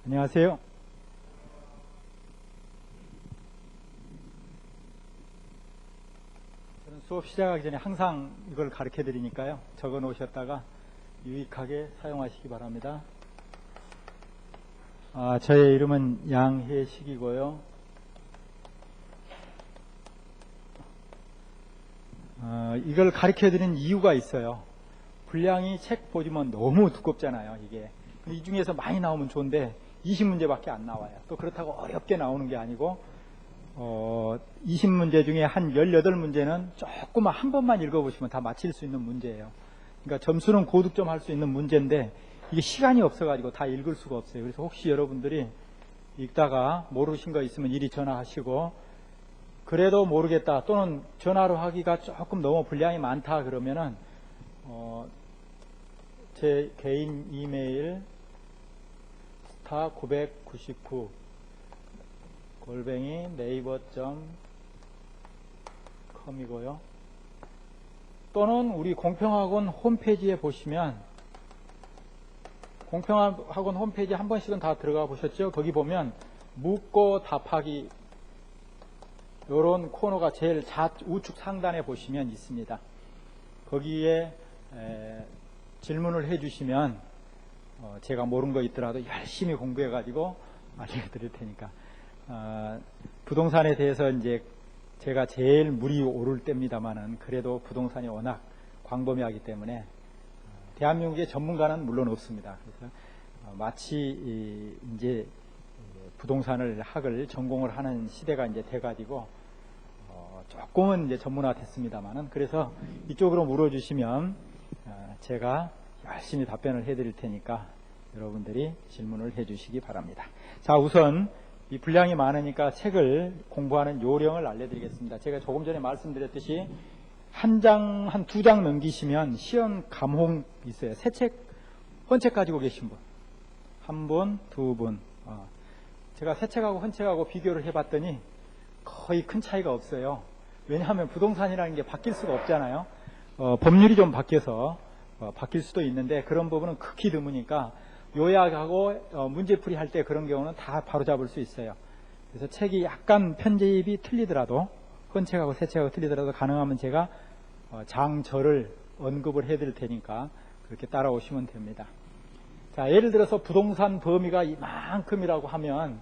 안녕하세요. 저는 수업 시작하기 전에 항상 이걸 가르쳐 드리니까요. 적어 놓으셨다가 유익하게 사용하시기 바랍니다. 저의 이름은 양혜식이고요. 이걸 가르쳐 드리는 이유가 있어요. 분량이 책 보시면 너무 두껍잖아요, 이게. 이 중에서 많이 나오면 좋은데 20문제밖에 안 나와요. 또 그렇다고 어렵게 나오는 게 아니고 20문제 중에 한 18문제는 조금만 한 번만 읽어보시면 다 맞힐 수 있는 문제예요. 그러니까 점수는 고득점 할 수 있는 문제인데 이게 시간이 없어가지고 다 읽을 수가 없어요. 그래서 혹시 여러분들이 읽다가 모르신 거 있으면 이리 전화하시고, 그래도 모르겠다 또는 전화로 하기가 조금 너무 분량이 많다 그러면은 제 개인 이메일 star999 naver.com이고요. 또는 우리 공평학원 홈페이지에 보시면, 공평학원 홈페이지 한 번씩은 다 들어가 보셨죠? 거기 보면 묻고 답하기 요런 코너가 제일 우측 상단에 보시면 있습니다. 거기에 질문을 해주시면 제가 모르는 거 있더라도 열심히 공부해 가지고 알려드릴 테니까. 부동산에 대해서 이제 제가 제일 물이 오를 때입니다만은, 그래도 부동산이 워낙 광범위하기 때문에 대한민국의 전문가는 물론 없습니다. 그래서 마치 이제 부동산을 학을 전공을 하는 시대가 이제 돼가지고 조금은 이제 전문화 됐습니다만은, 그래서 이쪽으로 물어주시면 제가 열심히 답변을 해드릴 테니까 여러분들이 질문을 해주시기 바랍니다. 자, 우선 이 분량이 많으니까 책을 공부하는 요령을 알려드리겠습니다. 제가 조금 전에 말씀드렸듯이 한 두 장 넘기시면 시험 감홍 있어요. 새 책, 헌책 가지고 계신 분, 한 분, 두 분. 제가 새 책하고 헌책하고 비교를 해봤더니 거의 큰 차이가 없어요. 왜냐하면 부동산이라는 게 바뀔 수가 없잖아요. 법률이 좀 바뀌어서 바뀔 수도 있는데 그런 부분은 극히 드무니까 요약하고 문제풀이 할 때 그런 경우는 다 바로잡을 수 있어요. 그래서 책이 약간 편집이 틀리더라도, 헌책하고 새 책하고 틀리더라도 가능하면 제가 장절을 언급을 해드릴 테니까 그렇게 따라오시면 됩니다. 자, 예를 들어서 부동산 범위가 이만큼이라고 하면,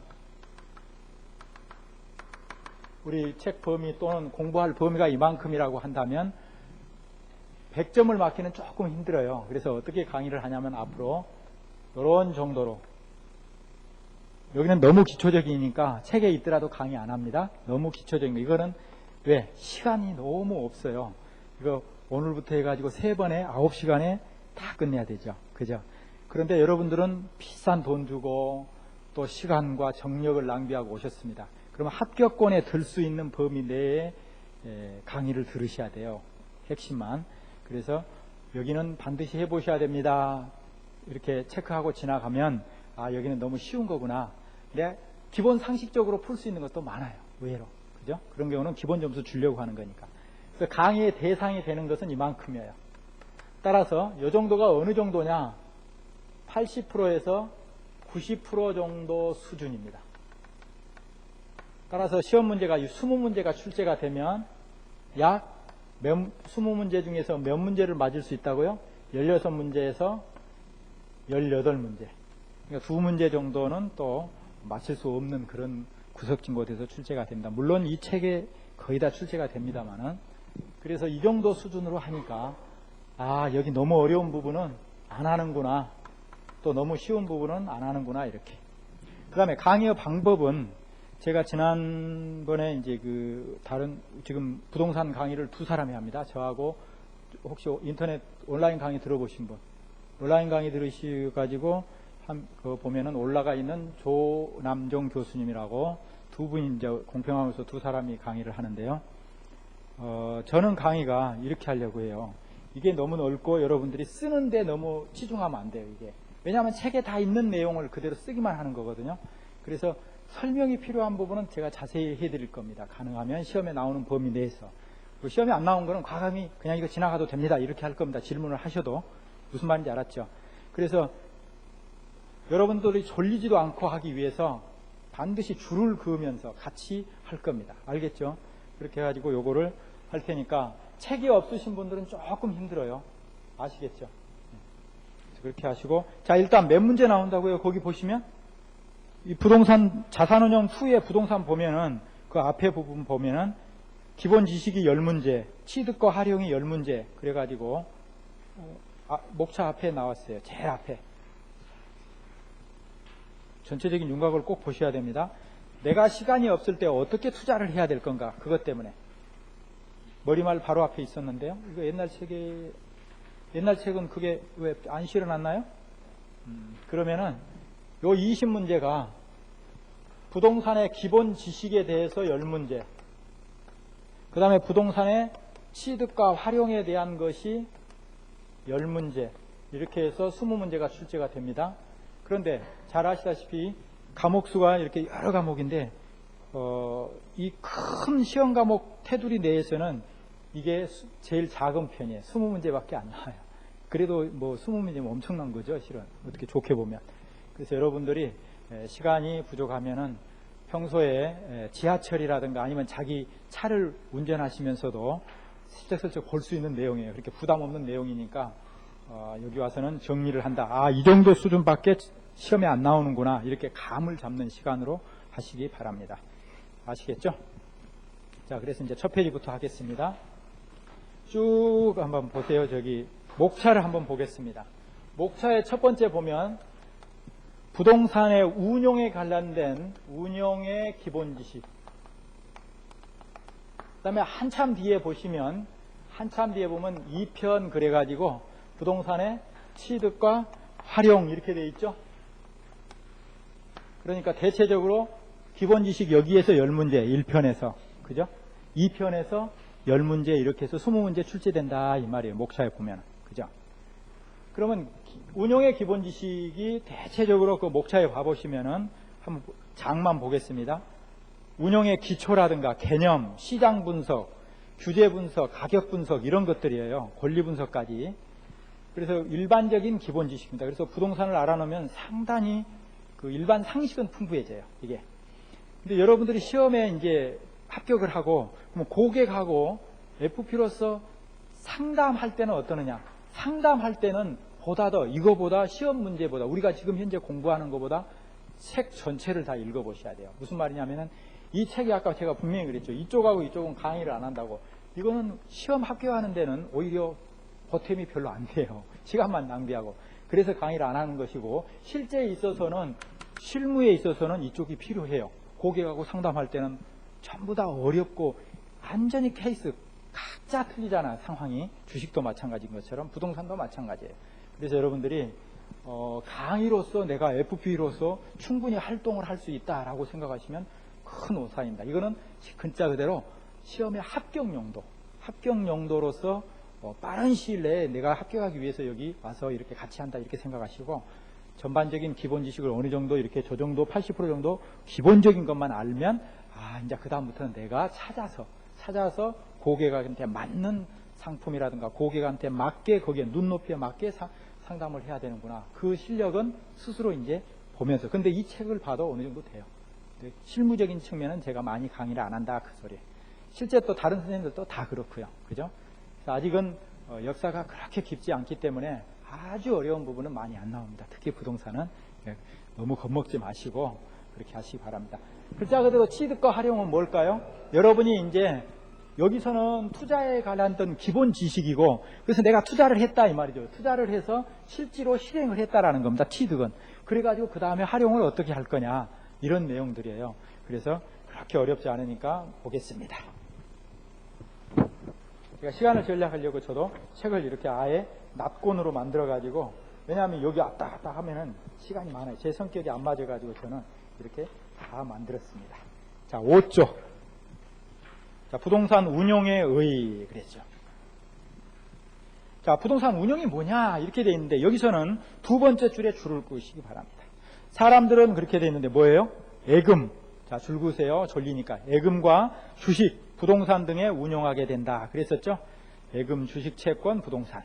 우리 책 범위 또는 공부할 범위가 이만큼이라고 한다면 100점을 맞기는 조금 힘들어요. 그래서 어떻게 강의를 하냐면 앞으로 이런 정도로, 여기는 너무 기초적이니까 책에 있더라도 강의 안 합니다. 너무 기초적인 거. 이거는 왜? 시간이 너무 없어요. 이거 오늘부터 해가지고 3번에 9시간에 다 끝내야 되죠. 그죠? 그런데 여러분들은 비싼 돈 주고 또 시간과 정력을 낭비하고 오셨습니다. 그러면 합격권에 들 수 있는 범위 내에 강의를 들으셔야 돼요. 핵심만. 그래서 여기는 반드시 해보셔야 됩니다. 이렇게 체크하고 지나가면 여기는 너무 쉬운 거구나. 근데 기본 상식적으로 풀 수 있는 것도 많아요. 의외로. 그죠? 그런 경우는 기본 점수 주려고 하는 거니까. 그래서 강의의 대상이 되는 것은 이만큼이에요. 따라서 이 정도가 어느 정도냐? 80%에서 90% 정도 수준입니다. 따라서 시험 문제가 20문제가 출제가 되면 약 20문제 중에서 몇 문제를 맞을 수 있다고요? 16문제에서 18문제. 그러니까 2문제 정도는 또 맞힐 수 없는 그런 구석진곳에서 출제가 됩니다. 물론 이 책에 거의 다 출제가 됩니다만은, 그래서 이 정도 수준으로 하니까 여기 너무 어려운 부분은 안 하는구나, 또 너무 쉬운 부분은 안 하는구나, 이렇게. 그 다음에 강의 방법은, 제가 지난번에 이제 지금 부동산 강의를 2사람이 합니다. 저하고, 혹시 인터넷 온라인 강의 들어보신 분, 온라인 강의 들으셔가지고 보면은 올라가 있는 조남종 교수님이라고 두 분이 이제 공평하면서 2사람이 강의를 하는데요. 저는 강의가 이렇게 하려고 해요. 이게 너무 넓고 여러분들이 쓰는데 너무 치중하면 안 돼요, 이게. 왜냐하면 책에 다 있는 내용을 그대로 쓰기만 하는 거거든요. 그래서 설명이 필요한 부분은 제가 자세히 해드릴 겁니다. 가능하면 시험에 나오는 범위 내에서. 시험에 안 나온 거는 과감히 그냥 이거 지나가도 됩니다, 이렇게 할 겁니다. 질문을 하셔도. 무슨 말인지 알았죠? 그래서 여러분들이 졸리지도 않고 하기 위해서 반드시 줄을 그으면서 같이 할 겁니다. 알겠죠? 그렇게 해가지고 요거를 할 테니까 책이 없으신 분들은 조금 힘들어요. 아시겠죠? 그렇게 하시고, 자, 일단 몇 문제 나온다고요? 거기 보시면 이 부동산 자산운용 2의 부동산 보면은 그 앞에 부분 보면은 기본 지식이 10문제, 취득과 활용이 10문제, 그래가지고 목차 앞에 나왔어요. 제일 앞에. 전체적인 윤곽을 꼭 보셔야 됩니다. 내가 시간이 없을 때 어떻게 투자를 해야 될 건가, 그것 때문에. 머리말 바로 앞에 있었는데요. 이거 옛날 책은 그게 왜 안 실어놨나요? 그러면은 요 20문제가 부동산의 기본 지식에 대해서 10문제, 그 다음에 부동산의 취득과 활용에 대한 것이 10문제, 이렇게 해서 20문제가 출제가 됩니다. 그런데 잘 아시다시피 과목수가 이렇게 여러 과목인데 이 큰 시험 과목 테두리 내에서는 이게 제일 작은 편이에요. 20문제밖에 안 나와요. 그래도 뭐 20문제면 엄청난 거죠, 실은. 어떻게 좋게 보면. 그래서 여러분들이 시간이 부족하면은 평소에 지하철이라든가 아니면 자기 차를 운전하시면서도 슬쩍슬쩍 볼 수 있는 내용이에요. 그렇게 부담 없는 내용이니까 여기 와서는 정리를 한다. 아, 이 정도 수준밖에 시험에 안 나오는구나. 이렇게 감을 잡는 시간으로 하시기 바랍니다. 아시겠죠? 자, 그래서 이제 첫 페이지부터 하겠습니다. 쭉 한번 보세요. 저기 목차를 한번 보겠습니다. 목차의 첫 번째 보면 부동산의 운용에 관련된 운용의 기본 지식. 그 다음에 한참 뒤에 보시면, 한참 뒤에 보면 2편 그래가지고 부동산의 취득과 활용 이렇게 되어 있죠. 그러니까 대체적으로 기본 지식 여기에서 10문제 1편에서, 그죠? 2편에서 10문제 이렇게 해서 20문제 출제된다 이 말이에요. 목차에 보면, 그죠? 그러면 운용의 기본 지식이 대체적으로 그 목차에 봐보시면은 한번 장만 보겠습니다. 운용의 기초라든가 개념, 시장 분석, 규제 분석, 가격 분석 이런 것들이에요. 권리 분석까지. 그래서 일반적인 기본 지식입니다. 그래서 부동산을 알아놓으면 상당히 그 일반 상식은 풍부해져요, 이게. 근데 여러분들이 시험에 이제 합격을 하고, 그럼 고객하고 FP로서 상담할 때는 어떠느냐? 상담할 때는 보다 더, 이거보다 시험 문제보다, 우리가 지금 현재 공부하는 것보다 책 전체를 다 읽어보셔야 돼요. 무슨 말이냐면은, 이 책이 아까 제가 분명히 그랬죠. 이쪽하고 이쪽은 강의를 안 한다고. 이거는 시험 합격하는 데는 오히려 보탬이 별로 안 돼요. 시간만 낭비하고. 그래서 강의를 안 하는 것이고, 실제에 있어서는, 실무에 있어서는 이쪽이 필요해요. 고객하고 상담할 때는 전부 다 어렵고, 완전히 케이스, 각자 틀리잖아, 상황이. 주식도 마찬가지인 것처럼 부동산도 마찬가지예요. 그래서 여러분들이 강의로서 내가 FP로서 충분히 활동을 할 수 있다라고 생각하시면 큰 오산입니다. 이거는 글자 그대로 시험의 합격용도로서 빠른 시일 내에 내가 합격하기 위해서 여기 와서 이렇게 같이 한다 이렇게 생각하시고, 전반적인 기본 지식을 어느 정도 이렇게 저 정도 80% 정도 기본적인 것만 알면 이제 그 다음부터는 내가 찾아서 고객한테 맞는 상품이라든가 고객한테 맞게 거기에 눈높이에 맞게 상담을 해야 되는구나. 그 실력은 스스로 이제 보면서. 근데 이 책을 봐도 어느 정도 돼요. 실무적인 측면은 제가 많이 강의를 안 한다 그 소리. 실제 또 다른 선생님들도 다 그렇고요. 그죠? 아직은 역사가 그렇게 깊지 않기 때문에 아주 어려운 부분은 많이 안 나옵니다. 특히 부동산은 너무 겁먹지 마시고 그렇게 하시기 바랍니다. 글자 그대로 취득과 활용은 뭘까요? 여러분이 이제 여기서는 투자에 관련된 기본 지식이고, 그래서 내가 투자를 했다 이 말이죠. 투자를 해서 실제로 실행을 했다라는 겁니다. 취득은. 그래가지고 그 다음에 활용을 어떻게 할 거냐 이런 내용들이에요. 그래서 그렇게 어렵지 않으니까 보겠습니다. 제가 시간을 전략하려고 저도 책을 이렇게 아예 납곤으로 만들어가지고, 왜냐하면 여기 왔다 갔다 하면은 시간이 많아요. 제 성격이 안 맞아가지고 저는 이렇게 다 만들었습니다. 자, 5조. 자, 부동산 운용의 의 그랬죠. 자, 부동산 운용이 뭐냐 이렇게 돼 있는데, 여기서는 두 번째 줄에 줄을 끄시기 바랍니다. 사람들은 그렇게 돼 있는데 뭐예요? 예금. 자, 줄 그으세요. 졸리니까. 예금과 주식, 부동산 등에 운용하게 된다 그랬었죠. 예금, 주식, 채권, 부동산.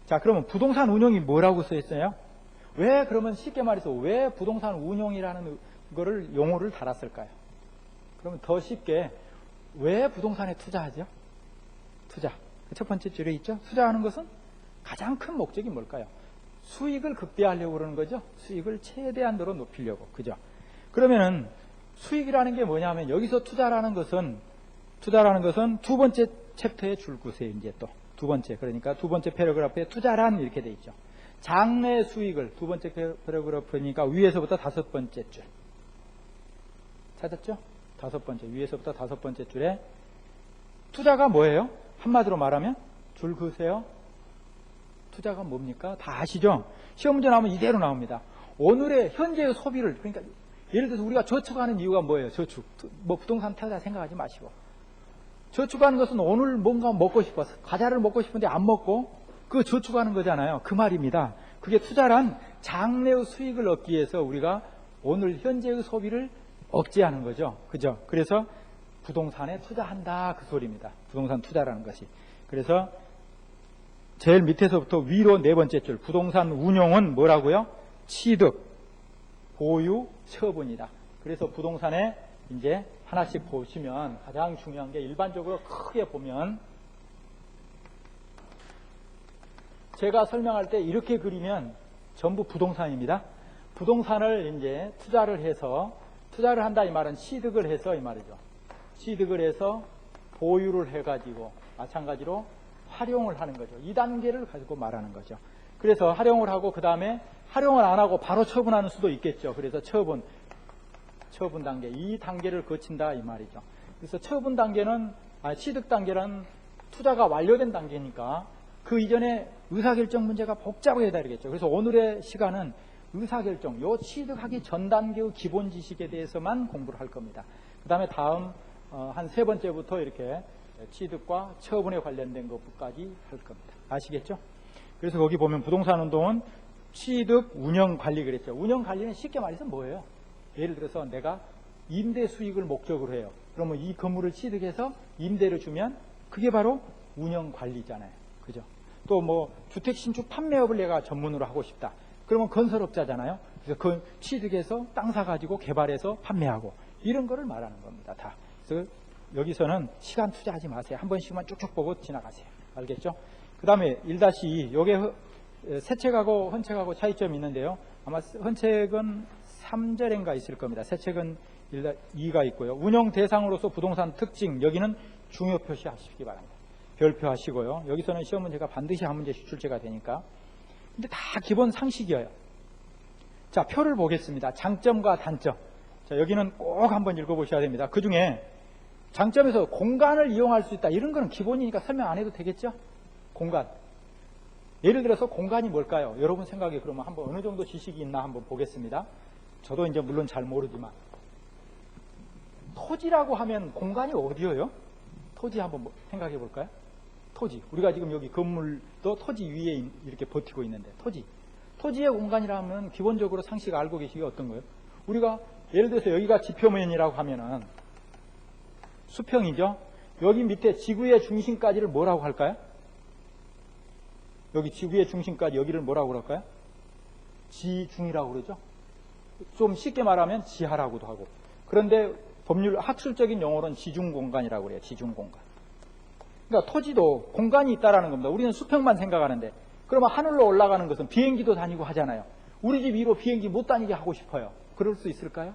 자, 그러면 부동산 운용이 뭐라고 써 있어요? 왜 그러면 쉽게 말해서 왜 부동산 운용이라는 거를 용어를 달았을까요? 그러면 더 쉽게 왜 부동산에 투자하죠? 투자. 첫 번째 줄에 있죠? 투자하는 것은 가장 큰 목적이 뭘까요? 수익을 극대화하려고 그러는 거죠. 수익을 최대한으로 높이려고. 그죠? 그러면은 수익이라는 게 뭐냐면 여기서 투자라는 것은 두 번째 챕터의 줄구세요. 이제 또 두 번째. 그러니까 두 번째 패러그래프에 투자란 이렇게 돼 있죠. 장래 수익을 두 번째 패러그래프니까 위에서부터 다섯 번째 줄. 찾았죠? 다섯 번째. 위에서부터 다섯 번째 줄에 투자가 뭐예요? 한마디로 말하면 줄 그으세요. 투자가 뭡니까? 다 아시죠? 시험 문제 나오면 이대로 나옵니다. 오늘의 현재의 소비를, 그러니까 예를 들어서 우리가 저축하는 이유가 뭐예요? 저축. 뭐 부동산 태우다 생각하지 마시고. 저축하는 것은 오늘 뭔가 먹고 싶어서 과자를 먹고 싶은데 안 먹고 그 저축하는 거잖아요. 그 말입니다. 그게 투자란 장래의 수익을 얻기 위해서 우리가 오늘 현재의 소비를 억제하는 거죠. 그죠? 그래서 부동산에 투자한다 그 소리입니다. 부동산 투자라는 것이. 그래서 제일 밑에서부터 위로 네 번째 줄 부동산 운용은 뭐라고요? 취득, 보유, 처분이다. 그래서 부동산에 이제 하나씩 보시면 가장 중요한 게 일반적으로 크게 보면 제가 설명할 때 이렇게 그리면 전부 부동산입니다. 부동산을 이제 투자를 한다 이 말은 취득을 해서 이 말이죠. 취득을 해서 보유를 해가지고 마찬가지로 활용을 하는 거죠. 이 단계를 가지고 말하는 거죠. 그래서 활용을 하고 그 다음에 활용을 안 하고 바로 처분하는 수도 있겠죠. 그래서 처분 단계, 이 단계를 거친다 이 말이죠. 그래서 처분 단계는 취득 단계는 투자가 완료된 단계니까 그 이전에 의사결정 문제가 복잡하게 다르겠죠. 그래서 오늘의 시간은 의사결정, 요 취득하기 전 단계의 기본 지식에 대해서만 공부를 할 겁니다. 그 다음에 다음 한 세 번째부터 이렇게 취득과 처분에 관련된 것까지 할 겁니다. 아시겠죠? 그래서 거기 보면 부동산 운동은 취득, 운영, 관리 그랬죠. 운영 관리는 쉽게 말해서 뭐예요? 예를 들어서 내가 임대 수익을 목적으로 해요. 그러면 이 건물을 취득해서 임대를 주면 그게 바로 운영 관리잖아요. 그죠? 또 뭐 주택 신축 판매업을 내가 전문으로 하고 싶다. 그러면 건설업자잖아요. 그래서 그 취득해서 땅 사가지고 개발해서 판매하고 이런 거를 말하는 겁니다. 다. 그래서 여기서는 시간 투자하지 마세요. 한 번씩만 쭉쭉 보고 지나가세요. 알겠죠? 그 다음에 1-2 요게 새 책하고 헌책하고 차이점이 있는데요. 아마 헌책은 3절인가 있을 겁니다. 새 책은 2가 있고요. 운영 대상으로서 부동산 특징 여기는 중요 표시하시기 바랍니다. 별표하시고요. 여기서는 시험 문제가 반드시 한 문제씩 출제가 되니까. 근데 다 기본 상식이에요. 자, 표를 보겠습니다. 장점과 단점. 자, 여기는 꼭 한번 읽어보셔야 됩니다. 그 중에 장점에서 공간을 이용할 수 있다. 이런 거는 기본이니까 설명 안 해도 되겠죠? 공간. 예를 들어서 공간이 뭘까요? 여러분 생각에 그러면 한번 어느 정도 지식이 있나 한번 보겠습니다. 저도 이제 물론 잘 모르지만. 토지라고 하면 공간이 어디예요? 토지 한번 생각해 볼까요? 토지. 우리가 지금 여기 건물도 토지 위에 이렇게 버티고 있는데 토지의 공간이라면 기본적으로 상식 알고 계시기 어떤 거예요? 우리가 예를 들어서 여기가 지표면이라고 하면은 수평이죠. 여기 밑에 지구의 중심까지를 뭐라고 할까요? 여기 지구의 중심까지 여기를 뭐라고 그럴까요? 지중이라고 그러죠. 좀 쉽게 말하면 지하라고도 하고. 그런데 법률 학술적인 용어로는 지중공간이라고 그래요. 지중공간. 그러니까 토지도 공간이 있다라는 겁니다. 우리는 수평만 생각하는데 그러면 하늘로 올라가는 것은 비행기도 다니고 하잖아요. 우리 집 위로 비행기 못 다니게 하고 싶어요. 그럴 수 있을까요?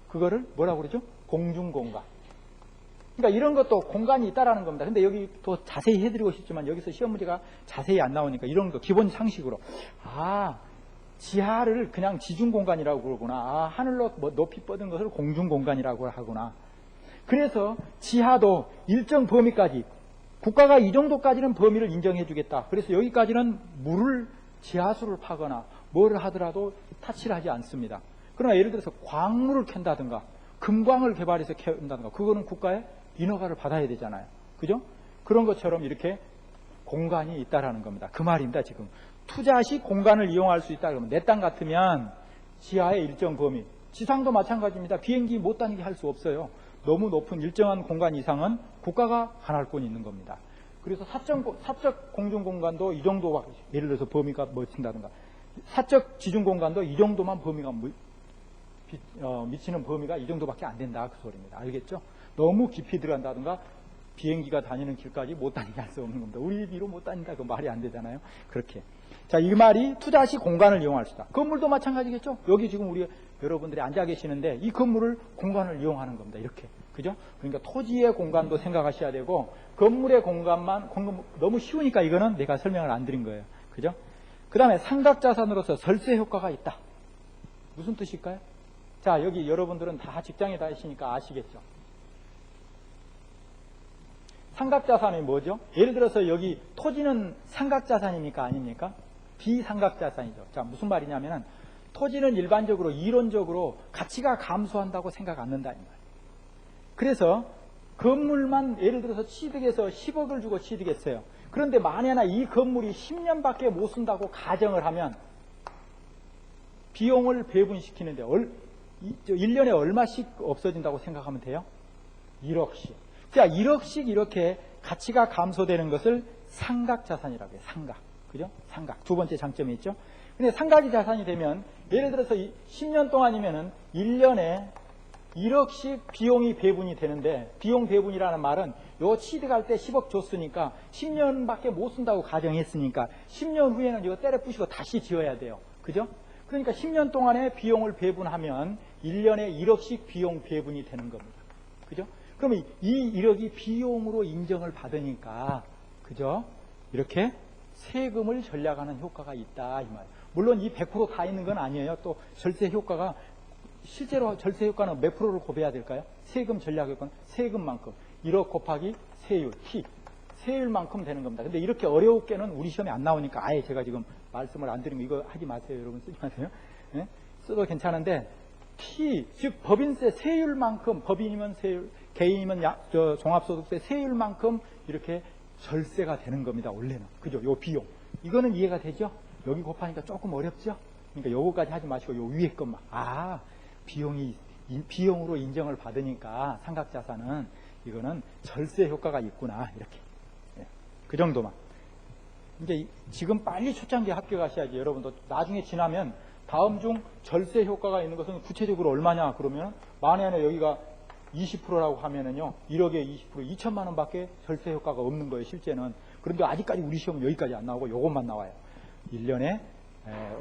그거를 뭐라고 그러죠? 공중공간. 그러니까 이런 것도 공간이 있다라는 겁니다. 근데 여기 또 자세히 해드리고 싶지만 여기서 시험 문제가 자세히 안 나오니까 이런 거 기본 상식으로 지하를 그냥 지중공간이라고 그러구나. 하늘로 높이 뻗은 것을 공중공간이라고 하구나. 그래서 지하도 일정 범위까지 국가가 이 정도까지는 범위를 인정해 주겠다. 그래서 여기까지는 물을 지하수를 파거나 뭐를 하더라도 타치를 하지 않습니다. 그러나 예를 들어서 광물을 캔다든가 금광을 개발해서 캔다든가 그거는 국가의 인허가를 받아야 되잖아요. 그죠? 그런 것처럼 이렇게 공간이 있다라는 겁니다. 그 말입니다. 지금 투자 시 공간을 이용할 수 있다 그러면 내 땅 같으면 지하의 일정 범위, 지상도 마찬가지입니다. 비행기 못 다니게 할 수 없어요. 너무 높은 일정한 공간 이상은 국가가 관할권이 있는 겁니다. 그래서 사적 공중공간도 이 정도 예를 들어서 범위가 멋진다든가 사적 지중 공간도 이 정도만 범위가 미치는 범위가 이 정도밖에 안 된다 그 소리입니다. 알겠죠? 너무 깊이 들어간다든가 비행기가 다니는 길까지 못 다니게 할 수 없는 겁니다. 우리 뒤로 못 다닌다 그 말이 안 되잖아요. 그렇게. 자, 이 말이 투자 시 공간을 이용할 수 있다. 건물도 마찬가지겠죠? 여기 지금 우리 여러분들이 앉아 계시는데 이 건물을 공간을 이용하는 겁니다. 이렇게. 그죠? 그러니까 토지의 공간도 생각하셔야 되고 건물의 공간만 너무 쉬우니까 이거는 내가 설명을 안 드린 거예요. 그죠? 그 다음에 삼각자산으로서 절세 효과가 있다. 무슨 뜻일까요? 자, 여기 여러분들은 다 직장에 다니시니까 아시겠죠? 삼각자산이 뭐죠? 예를 들어서 여기 토지는 삼각자산입니까? 아닙니까? 비삼각자산이죠. 자, 무슨 말이냐면은 토지는 일반적으로 이론적으로 가치가 감소한다고 생각 않는다 이 말이에요. 그래서 건물만 예를 들어서 취득해서 10억을 주고 취득했어요. 그런데 만약에 이 건물이 10년밖에 못 쓴다고 가정을 하면 비용을 배분시키는데 1년에 얼마씩 없어진다고 생각하면 돼요? 1억씩. 자, 1억씩 이렇게 가치가 감소되는 것을 상각자산이라고 해요. 상각. 그죠? 상각. 두 번째 장점이 있죠. 근데 상각이 자산이 되면 예를 들어서 10년 동안이면은 1년에 1억씩 비용이 배분이 되는데 비용 배분이라는 말은 요 취득할 때 10억 줬으니까 10년밖에 못 쓴다고 가정했으니까 10년 후에는 이거 때려 부시고 다시 지어야 돼요. 그죠? 그러니까 10년 동안에 비용을 배분하면 1년에 1억씩 비용 배분이 되는 겁니다. 그죠? 그러면 이 1억이 비용으로 인정을 받으니까 그죠? 이렇게 세금을 절약하는 효과가 있다 이 말. 물론 이 100% 다 있는 건 아니에요. 또 절세 효과가 실제로 절세 효과는 몇 프로를 곱해야 될까요? 세금 절약 효과는 세금만큼 1억 곱하기 세율 T 세율만큼 되는 겁니다. 근데 이렇게 어려웠게는 우리 시험에 안 나오니까 아예 제가 지금 말씀을 안 드리면 이거 하지 마세요. 여러분 쓰지 마세요. 네? 써도 괜찮은데 T 즉 법인세 세율만큼 법인이면 세율 개인이면 종합소득세 세율만큼 이렇게 절세가 되는 겁니다. 원래는. 그죠? 요 비용. 이거는 이해가 되죠? 여기 곱하니까 조금 어렵죠? 그러니까 요거까지 하지 마시고 요 위에 것만. 비용으로 인정을 받으니까 상각자산은 이거는 절세 효과가 있구나. 이렇게. 예. 그 정도만. 이제 지금 빨리 초창기에 합격하셔야지. 여러분도 나중에 지나면 다음 중 절세 효과가 있는 것은 구체적으로 얼마냐? 그러면 만약에 여기가 20%라고 하면은요, 1억에 20%, 2천만 원밖에 절세 효과가 없는 거예요, 실제는. 그런데 아직까지 우리 시험은 여기까지 안 나오고 요것만 나와요. 1년에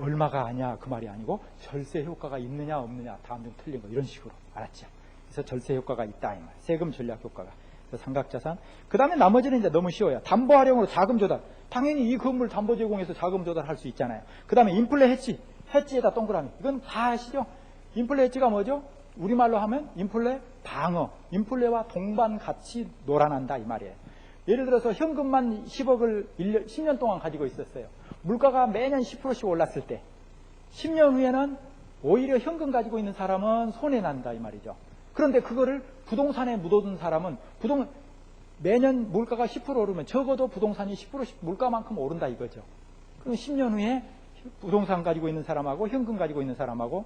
얼마가 아냐, 그 말이 아니고 절세 효과가 있느냐, 없느냐, 다음 중 틀린 거, 이런 식으로. 알았죠? 그래서 절세 효과가 있다, 이 말. 세금 전략 효과가. 삼각자산. 그 다음에 나머지는 이제 너무 쉬워요. 담보 활용으로 자금 조달. 당연히 이 건물 담보 제공해서 자금 조달할 수 있잖아요. 그 다음에 인플레 해치. 해치에다 동그라미. 이건 다 아시죠? 인플레 해치가 뭐죠? 우리말로 하면 인플레 방어, 인플레와 동반 같이 놀아난다 이 말이에요. 예를 들어서 현금만 10억을 10년 동안 가지고 있었어요. 물가가 매년 10%씩 올랐을 때 10년 후에는 오히려 현금 가지고 있는 사람은 손해난다 이 말이죠. 그런데 그거를 부동산에 묻어둔 사람은 매년 물가가 10% 오르면 적어도 부동산이 10%씩 물가만큼 오른다 이거죠. 그럼 10년 후에 부동산 가지고 있는 사람하고 현금 가지고 있는 사람하고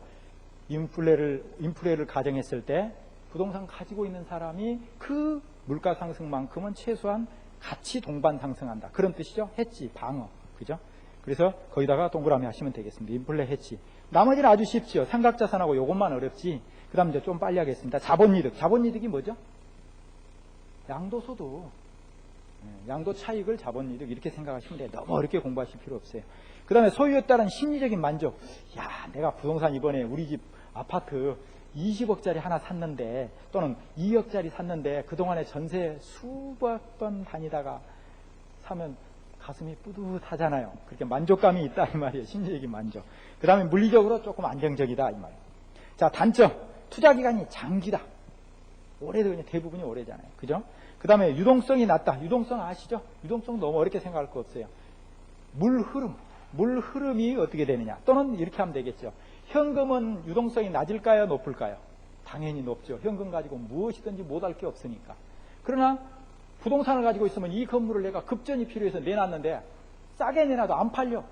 인플레를 가정했을 때 부동산 가지고 있는 사람이 그 물가 상승만큼은 최소한 같이 동반 상승한다. 그런 뜻이죠. 해치, 방어. 그죠? 그래서 거기다가 동그라미 하시면 되겠습니다. 인플레 해치. 나머지는 아주 쉽죠. 삼각자산하고 요것만 어렵지. 그 다음 이제 좀 빨리 하겠습니다. 자본이득. 자본이득이 뭐죠? 양도소득. 양도 차익을 자본이득 이렇게 생각하시면 돼요. 너무 어렵게 공부하실 필요 없어요. 그 다음에 소유에 따른 심리적인 만족. 야, 내가 부동산 이번에 우리 집 아파트 20억짜리 하나 샀는데 또는 2억짜리 샀는데 그동안에 전세 수백 번 다니다가 사면 가슴이 뿌듯하잖아요. 그렇게 만족감이 있다 이 말이에요. 심리적인 만족. 그 다음에 물리적으로 조금 안정적이다 이 말이에요. 자, 단점. 투자 기간이 장기다. 올해도 그냥 대부분이 오래잖아요. 그죠? 그 다음에 유동성이 낮다. 유동성 아시죠? 유동성 너무 어렵게 생각할 거 없어요. 물 흐름이 어떻게 되느냐. 또는 이렇게 하면 되겠죠. 현금은 유동성이 낮을까요? 높을까요? 당연히 높죠. 현금 가지고 무엇이든지 못할 게 없으니까. 그러나 부동산을 가지고 있으면 이 건물을 내가 급전이 필요해서 내놨는데 싸게 내놔도 안 팔려.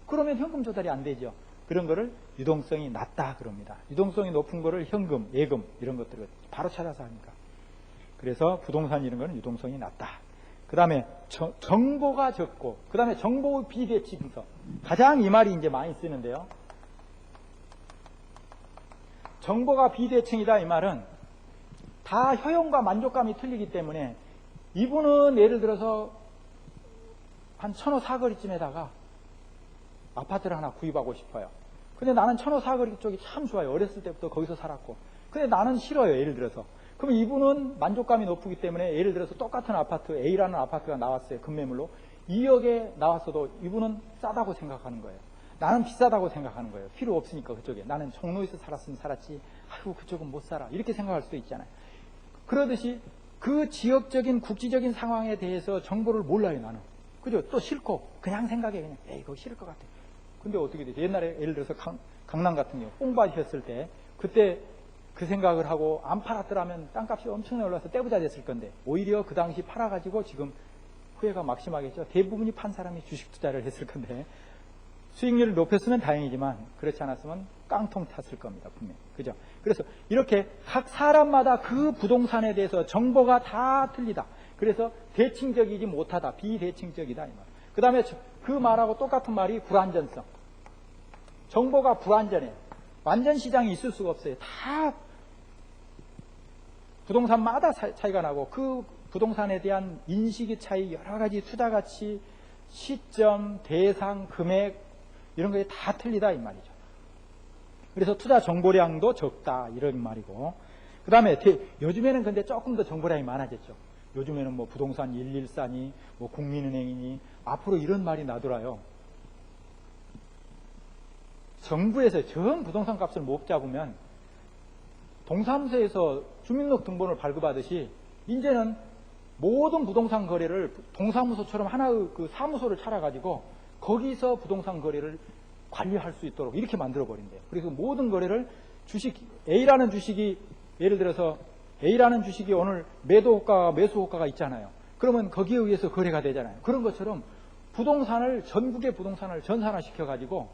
그러면 현금 조달이 안 되죠. 그런 거를 유동성이 낮다 그럽니다. 유동성이 높은 거를 현금, 예금 이런 것들을 바로 찾아서 하니까. 그래서 부동산 이런 거는 유동성이 낮다. 그 다음에 정보가 적고 그 다음에 정보 비대칭성. 가장 이 말이 이제 많이 쓰는데요. 정보가 비대칭이다 이 말은 다 효용과 만족감이 틀리기 때문에 이분은 예를 들어서 한 천호 사거리쯤에다가 아파트를 하나 구입하고 싶어요. 근데 나는 천호 사거리 쪽이 참 좋아요. 어렸을 때부터 거기서 살았고. 근데 나는 싫어요. 예를 들어서. 그럼 이분은 만족감이 높기 때문에 예를 들어서 똑같은 아파트 A라는 아파트가 나왔어요. 급매물로. 2억에 나왔어도 이분은 싸다고 생각하는 거예요. 나는 비싸다고 생각하는 거예요. 필요 없으니까 그쪽에. 나는 종로에서 살았으면 살았지. 아이고 그쪽은 못 살아. 이렇게 생각할 수도 있잖아요. 그러듯이 그 지역적인 국지적인 상황에 대해서 정보를 몰라요. 나는. 그죠? 또 싫고 그냥 생각해. 그냥 에이 그거 싫을 것 같아. 근데 어떻게 되지? 옛날에 예를 들어서 강남 같은 경우 뽕밭이었을 때 그때 그 생각을 하고 안 팔았더라면 땅값이 엄청나게 올라서 떼부자 됐을 건데 오히려 그 당시 팔아가지고 지금 후회가 막심하겠죠. 대부분이 판 사람이 주식 투자를 했을 건데 수익률을 높였으면 다행이지만 그렇지 않았으면 깡통 탔을 겁니다. 분명히. 그죠? 그래서 이렇게 각 사람마다 그 부동산에 대해서 정보가 다 틀리다. 그래서 대칭적이지 못하다. 비대칭적이다. 이 말. 그 다음에 그 말하고 똑같은 말이 불안전성. 정보가 불안전해요. 완전 시장이 있을 수가 없어요. 다 부동산마다 차이가 나고 그 부동산에 대한 인식의 차이, 여러 가지 투자 가치, 시점, 대상, 금액 이런 게 다 틀리다 이 말이죠. 그래서 투자 정보량도 적다 이런 말이고 그 다음에 요즘에는 근데 조금 더 정보량이 많아졌죠. 요즘에는 뭐 부동산 114니 뭐 국민은행이니 앞으로 이런 말이 나더라요. 정부에서 전 부동산 값을 못 잡으면 동사무소에서 주민등록번호를 발급하듯이 이제는 모든 부동산 거래를 동사무소처럼 하나의 그 사무소를 차려가지고 거기서 부동산 거래를 관리할 수 있도록 이렇게 만들어버린대요. 그래서 모든 거래를 주식, A라는 주식이 예를 들어서 A라는 주식이 오늘 매도 호가와 매수 호가가 있잖아요. 그러면 거기에 의해서 거래가 되잖아요. 그런 것처럼 부동산을, 전국의 부동산을 전산화시켜가지고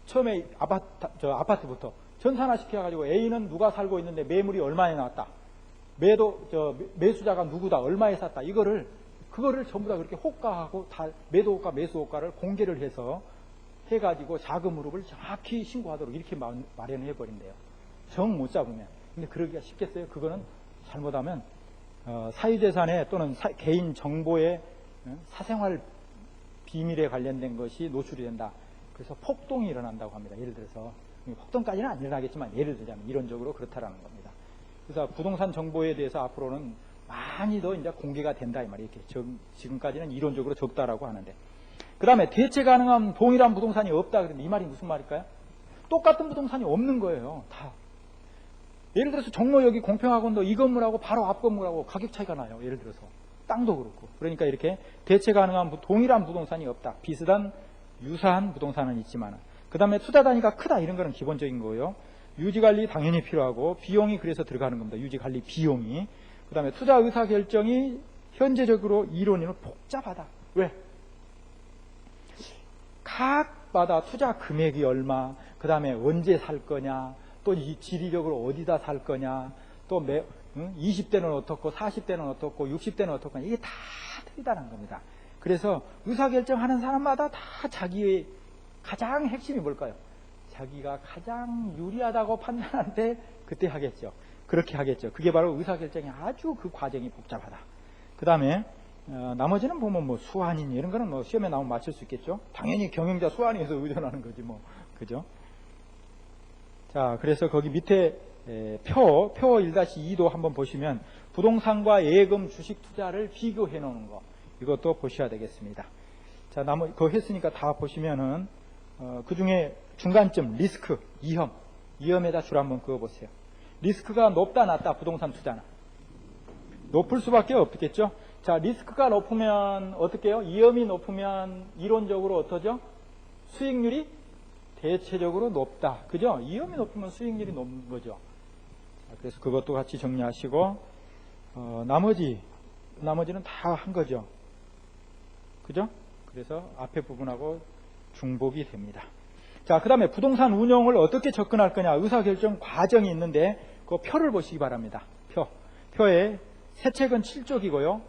처음에 아파트부터 전산화시켜가지고 A는 누가 살고 있는데 매물이 얼마에 나왔다. 매수자가 누구다. 얼마에 샀다. 그거를 전부 다 그렇게 호가하고 다 매도 호가, 매수 호가를 공개를 해가지고 자금 흐름을 정확히 신고하도록 이렇게 마련해 버린대요. 정 못 잡으면. 근데 그러기가 쉽겠어요? 그거는 잘못하면 사유재산에 또는 개인 정보의 사생활 비밀에 관련된 것이 노출이 된다. 그래서 폭동이 일어난다고 합니다. 예를 들어서 폭동까지는 안 일어나겠지만 예를 들자면 이론적으로 그렇다라는 겁니다. 그래서 부동산 정보에 대해서 앞으로는 많이 더 이제 공개가 된다 이 말이에요. 이렇게 지금까지는 이론적으로 적다라고 하는데 그 다음에 대체 가능한 동일한 부동산이 없다. 그런데 이 말이 무슨 말일까요? 똑같은 부동산이 없는 거예요. 다. 예를 들어서 종로역이 공평하건도 이 건물하고 바로 앞 건물하고 가격 차이가 나요. 예를 들어서 땅도 그렇고. 그러니까 이렇게 대체 가능한 동일한 부동산이 없다. 비슷한 유사한 부동산은 있지만 그 다음에 투자 단위가 크다. 이런 거는 기본적인 거예요. 유지관리 당연히 필요하고 비용이 그래서 들어가는 겁니다. 유지관리 비용이. 그 다음에 투자 의사결정이 현재적으로 이론으로 복잡하다. 왜? 각마다 투자 금액이 얼마, 그 다음에 언제 살 거냐, 또 지리적으로 어디다 살 거냐, 또 20대는 어떻고 40대는 어떻고 60대는 어떻고 이게 다 틀리다는 겁니다. 그래서 의사결정하는 사람마다 다 자기의 가장 핵심이 뭘까요? 자기가 가장 유리하다고 판단할 때 그때 하겠죠. 그렇게 하겠죠. 그게 바로 의사결정이 아주 그 과정이 복잡하다. 그 다음에 나머지는 보면 뭐 수완인 이런 거는 뭐 시험에 나오면 맞출 수 있겠죠. 당연히 경영자 수완위에서 의존하는 거지 뭐. 그죠? 자, 그래서 거기 밑에 표 1-2도 한번 보시면 부동산과 예금 주식 투자를 비교해 놓는 거. 이것도 보셔야 되겠습니다. 자, 그거 했으니까 다 보시면은 그 중에 중간점 리스크, 위험에다 줄 한번 그어 보세요. 리스크가 높다 낮다 부동산 투자는 높을 수밖에 없겠죠. 자, 리스크가 높으면 어떻게 해요? 위험이 높으면 이론적으로 어떠죠? 수익률이 대체적으로 높다. 그죠? 위험이 높으면 수익률이 높은 거죠. 자, 그래서 그것도 같이 정리하시고 나머지는 다 한 거죠. 그죠? 그래서 앞에 부분하고 중복이 됩니다. 자, 그 다음에 부동산 운영을 어떻게 접근할 거냐 의사결정 과정이 있는데 그 표를 보시기 바랍니다. 표에 새 책은 7쪽이고요.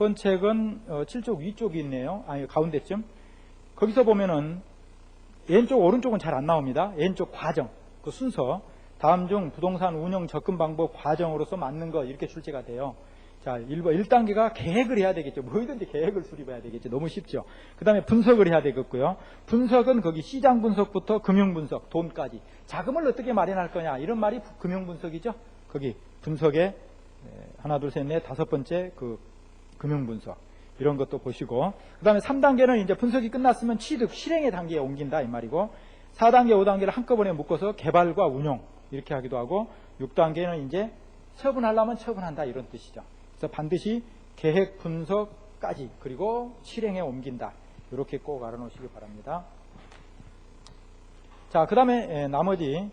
헌책은 7쪽 위쪽이 있네요. 아니 가운데쯤. 거기서 보면은 왼쪽 오른쪽은 잘 안 나옵니다. 왼쪽 과정, 그 순서, 다음 중 부동산 운영 접근 방법 과정으로서 맞는 거 이렇게 출제가 돼요. 자, 1단계가 계획을 해야 되겠죠. 뭐든지 계획을 수립해야 되겠죠. 너무 쉽죠. 그 다음에 분석을 해야 되겠고요. 분석은 거기 시장 분석부터 금융 분석, 돈까지. 자금을 어떻게 마련할 거냐. 이런 말이 금융 분석이죠. 거기 분석에 하나, 둘, 셋, 넷, 다섯 번째 그 금융 분석. 이런 것도 보시고. 그 다음에 3단계는 이제 분석이 끝났으면 취득, 실행의 단계에 옮긴다. 이 말이고. 4단계, 5단계를 한꺼번에 묶어서 개발과 운용. 이렇게 하기도 하고. 6단계는 이제 처분하려면 처분한다. 이런 뜻이죠. 그래서 반드시 계획 분석까지 그리고 실행에 옮긴다. 이렇게 꼭 알아놓으시기 바랍니다. 자, 그 다음에 나머지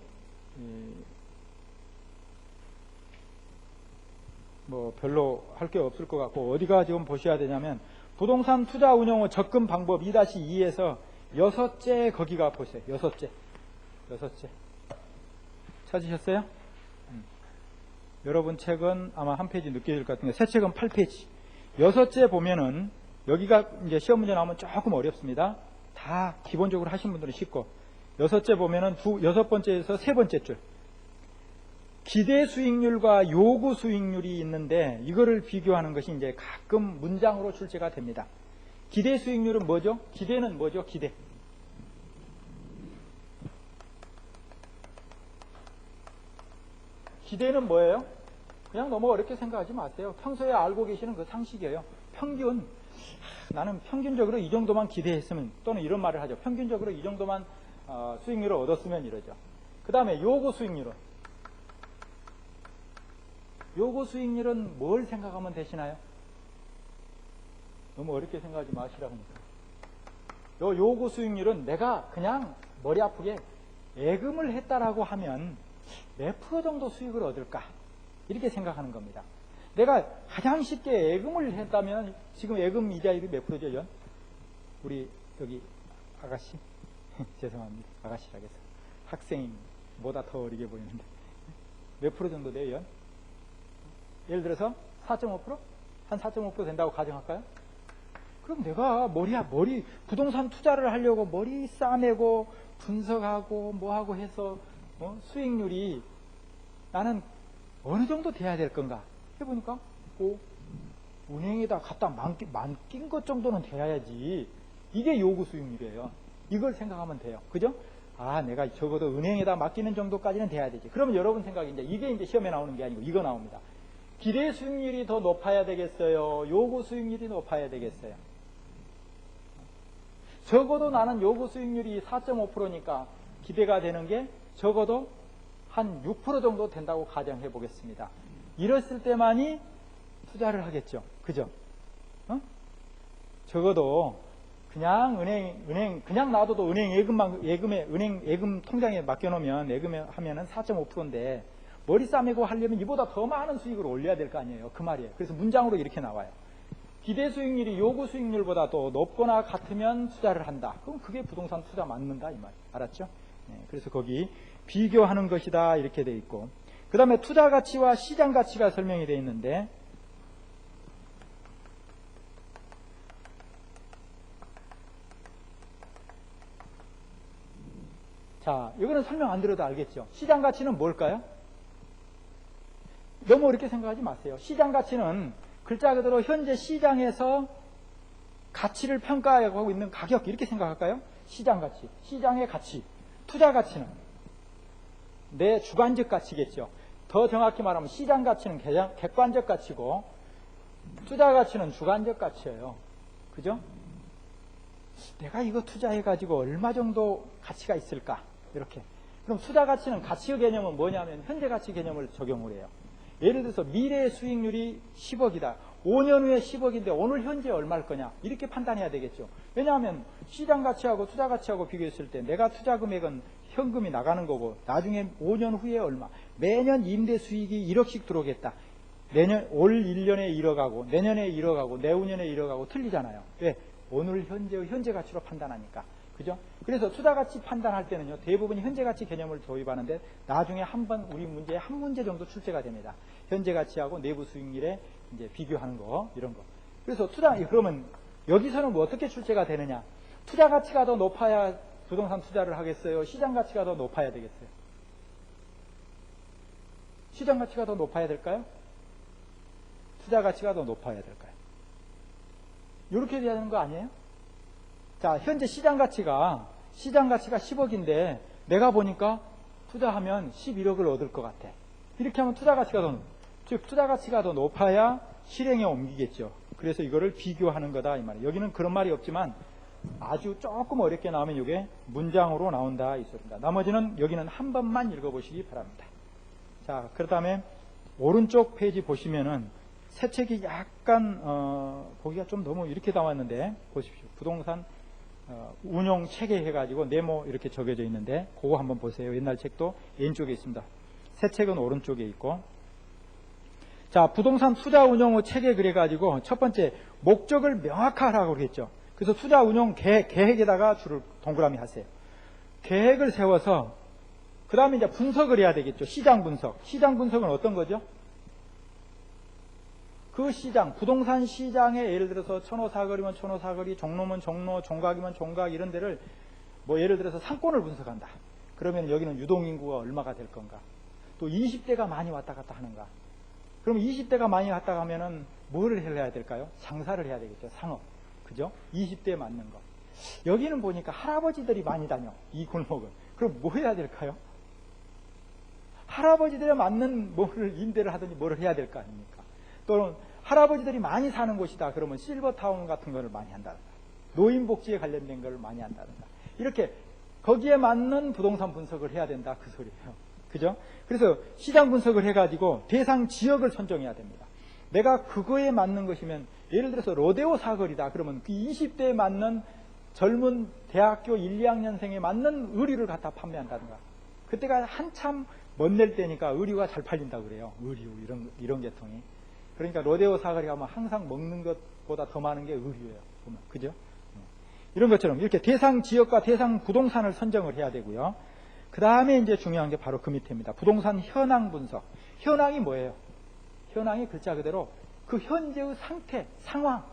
뭐 별로 할 게 없을 것 같고 어디가 지금 보셔야 되냐면 부동산 투자 운용 후 접근 방법 2-2에서 6째 거기가 보세요. 6째 찾으셨어요? 여러분 책은 아마 한 페이지 늦게 줄 것 같은데 새 책은 8페이지. 6째 보면은 여기가 이제 시험 문제 나오면 조금 어렵습니다. 다 기본적으로 하신 분들은 쉽고 6째 보면은 6번째에서 3번째 줄 기대 수익률과 요구 수익률이 있는데 이거를 비교하는 것이 이제 가끔 문장으로 출제가 됩니다. 기대 수익률은 뭐죠? 기대는 뭐죠? 기대는 뭐예요? 그냥 너무 어렵게 생각하지 마세요. 평소에 알고 계시는 그 상식이에요. 평균, 나는 평균적으로 이 정도만 기대했으면, 또는 이런 말을 하죠. 평균적으로 이 정도만 수익률을 얻었으면 이러죠. 그 다음에 요구 수익률은 뭘 생각하면 되시나요? 너무 어렵게 생각하지 마시라고니까. 요 요구 수익률은 내가 그냥 머리 아프게 예금을 했다라고 하면 몇 프로 정도 수익을 얻을까? 이렇게 생각하는 겁니다. 내가 가장 쉽게 예금을 했다면 지금 예금 이자율이 몇 프로죠, 연? 우리 여기 아가씨? 죄송합니다. 아가씨라고 해서. 학생보다 더 어리게 보이는데. 몇 프로 정도 돼요, 연? 예를 들어서 4.5%? 한 4.5% 된다고 가정할까요? 그럼 내가 머리 부동산 투자를 하려고 머리 싸매고 분석하고 뭐하고 해서 수익률이 나는 어느 정도 돼야 될 건가 해보니까 은행에다 갖다 맡긴 것 정도는 돼야지. 이게 요구 수익률이에요. 이걸 생각하면 돼요. 그죠? 내가 적어도 은행에다 맡기는 정도까지는 돼야 되지. 그러면 여러분 생각이 이게 이제 시험에 나오는 게 아니고 이거 나옵니다. 기대 수익률이 더 높아야 되겠어요? 요구 수익률이 높아야 되겠어요? 적어도 나는 요구 수익률이 4.5%니까 기대가 되는 게 적어도 한 6% 정도 된다고 가정해 보겠습니다. 이랬을 때만이 투자를 하겠죠. 그죠? 적어도 그냥 그냥 놔둬도 은행 예금 통장에 맡겨놓으면 예금하면은 4.5%인데 머리 싸매고 하려면 이보다 더 많은 수익을 올려야 될 거 아니에요. 그 말이에요. 그래서 문장으로 이렇게 나와요. 기대 수익률이 요구 수익률보다 더 높거나 같으면 투자를 한다. 그럼 그게 부동산 투자 맞는다 이 말. 알았죠? 네, 그래서 거기 비교하는 것이다 이렇게 돼 있고, 그 다음에 투자 가치와 시장 가치가 설명이 되어 있는데, 자, 이거는 설명 안 드려도 알겠죠? 시장 가치는 뭘까요? 너무 어렵게 생각하지 마세요. 시장 가치는 글자 그대로 현재 시장에서 가치를 평가하고 있는 가격 이렇게 생각할까요? 시장 가치, 시장의 가치. 투자 가치는 내 주관적 가치겠죠. 더 정확히 말하면 시장 가치는 객관적 가치고 투자 가치는 주관적 가치예요. 그죠? 내가 이거 투자해가지고 얼마 정도 가치가 있을까? 이렇게. 그럼 투자 가치는 가치의 개념은 뭐냐면 현재 가치 개념을 적용을 해요. 예를 들어서 미래 수익률이 10억이다. 5년 후에 10억인데 오늘 현재 얼마일 거냐? 이렇게 판단해야 되겠죠. 왜냐하면 시장 가치하고 투자 가치하고 비교했을 때 내가 투자 금액은 현금이 나가는 거고 나중에 5년 후에 얼마? 매년 임대 수익이 1억씩 들어오겠다. 올 1년에 1억하고 내년에 1억하고 내후년에 1억하고 틀리잖아요. 왜? 오늘 현재 가치로 판단하니까. 그죠? 그래서 투자 가치 판단할 때는요, 대부분이 현재 가치 개념을 도입하는데 나중에 우리 문제에 한 문제 정도 출제가 됩니다. 현재 가치하고 내부 수익률에 이제 비교하는 거, 이런 거. 그래서 그러면 여기서는 뭐 어떻게 출제가 되느냐? 투자 가치가 더 높아야 부동산 투자를 하겠어요? 시장 가치가 더 높아야 되겠어요? 시장 가치가 더 높아야 될까요? 투자 가치가 더 높아야 될까요? 이렇게 돼야 되는 거 아니에요? 자, 현재 시장 가치가 10억인데 내가 보니까 투자하면 11억을 얻을 것 같아. 이렇게 하면 투자 가치가 더 높아야 실행에 옮기겠죠. 그래서 이거를 비교하는 거다 이 말이에요. 여기는 그런 말이 없지만 아주 조금 어렵게 나오면 이게 문장으로 나온다 이 소리입니다. 나머지는 여기는 한 번만 읽어보시기 바랍니다. 자, 그 다음에 오른쪽 페이지 보시면은 새 책이 약간 보기가 좀 너무 이렇게 나왔는데 보십시오. 부동산 운용 체계 해가지고 네모 이렇게 적혀져 있는데 그거 한번 보세요. 옛날 책도 왼쪽에 있습니다. 새 책은 오른쪽에 있고. 자, 부동산 투자 운용 후 체계 그래가지고 첫 번째 목적을 명확하라고 그랬죠. 그래서 투자 운용 계획에다가 줄을 동그라미 하세요. 계획을 세워서 그 다음에 이제 분석을 해야 되겠죠. 시장 분석. 시장 분석은 어떤 거죠? 그 시장, 부동산 시장에 예를 들어서 천호사거리면 천호사거리, 종로면 종로, 종각이면 종각 이런 데를 뭐 예를 들어서 상권을 분석한다. 그러면 여기는 유동인구가 얼마가 될 건가? 또 20대가 많이 왔다 갔다 하는가? 그럼 20대가 많이 왔다 가면은 뭐를 해야 될까요? 장사를 해야 되겠죠. 상업. 그죠? 20대에 맞는 거. 여기는 보니까 할아버지들이 많이 다녀. 이 골목은. 그럼 뭐 해야 될까요? 할아버지들에 맞는 뭐를 임대를 하든지 뭐를 해야 될 거 아닙니까? 또는 할아버지들이 많이 사는 곳이다. 그러면 실버타운 같은 거를 많이 한다든가. 노인복지에 관련된 걸 많이 한다든가. 이렇게 거기에 맞는 부동산 분석을 해야 된다. 그 소리예요. 그죠? 그래서 시장 분석을 해가지고 대상 지역을 선정해야 됩니다. 내가 그거에 맞는 것이면 예를 들어서 로데오 사거리다. 그러면 그 20대에 맞는 젊은 대학교 1, 2학년생에 맞는 의류를 갖다 판매한다든가. 그때가 한참 멋낼 때니까 의류가 잘 팔린다고 그래요. 의류 이런 계통이. 그러니까 로데오 사거리 가면 항상 먹는 것보다 더 많은 게 의류예요. 보면. 그죠? 이런 것처럼 이렇게 대상 지역과 대상 부동산을 선정을 해야 되고요. 그 다음에 이제 중요한 게 바로 그 밑에입니다. 부동산 현황 분석. 현황이 뭐예요? 현황이 글자 그대로 그 현재의 상태, 상황.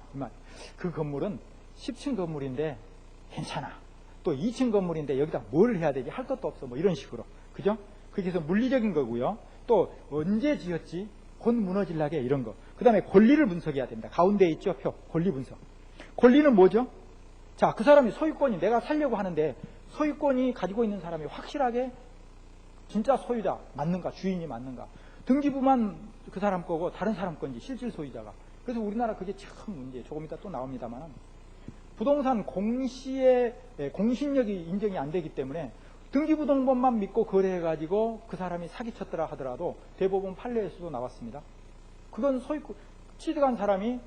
그 건물은 10층 건물인데 괜찮아. 또 2층 건물인데 여기다 뭘 해야 되지? 할 것도 없어. 뭐 이런 식으로. 그죠? 그게 해서 물리적인 거고요. 또 언제 지었지? 곧 무너질라게 이런 거. 그 다음에 권리를 분석해야 됩니다. 가운데에 있죠? 표. 권리 분석. 권리는 뭐죠? 자, 그 사람이 소유권이 내가 살려고 하는데 소유권이 가지고 있는 사람이 확실하게 진짜 소유자 맞는가? 주인이 맞는가? 등기부만 그 사람 거고 다른 사람 건지 실질 소유자가. 그래서 우리나라 그게 참 문제예요. 조금 이따 또 나옵니다만 부동산 공시의 공신력이 인정이 안 되기 때문에 등기부등본만 믿고 거래해가지고 그 사람이 사기쳤더라 하더라도 대법원 판례에서도 나왔습니다. 그건 소유권 취득한 사람이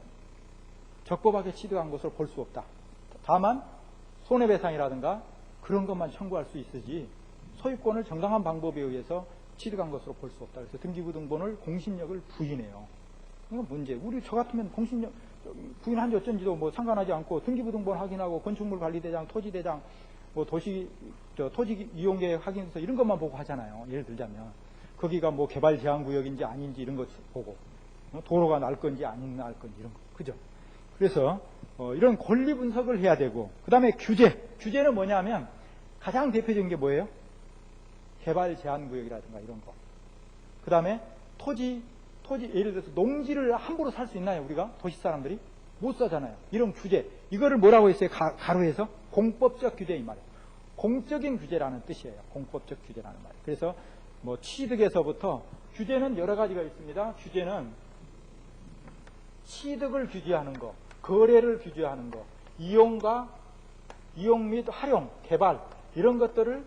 적법하게 취득한 것을 볼 수 없다. 다만 손해배상이라든가 그런 것만 청구할 수 있으지 소유권을 정당한 방법에 의해서 취득한 것으로 볼 수 없다. 그래서 등기부등본을 공신력을 부인해요. 이건 문제. 우리 저 같으면 공신력 부인한지 어쩐지도 뭐 상관하지 않고 등기부등본 확인하고 건축물관리대장, 토지대장, 뭐 토지 이용계획 확인서 이런 것만 보고 하잖아요. 예를 들자면 거기가 뭐 개발 제한 구역인지 아닌지 이런 것 보고 도로가 날 건지 안 날 건지 이런 거. 그죠? 그래서 이런 권리 분석을 해야 되고 그 다음에 규제는 뭐냐면 가장 대표적인 게 뭐예요? 개발 제한 구역이라든가 이런 거. 그 다음에 토지 예를 들어서 농지를 함부로 살 수 있나요? 우리가 도시 사람들이 못 사잖아요. 이런 규제 이거를 뭐라고 했어요? 가로해서 공법적 규제 이 말이에요. 공적인 규제라는 뜻이에요. 공법적 규제라는 말이에요. 그래서 뭐 취득에서부터 규제는 여러 가지가 있습니다. 규제는 취득을 규제하는 거, 거래를 규제하는 거, 이용 및 활용, 개발 이런 것들을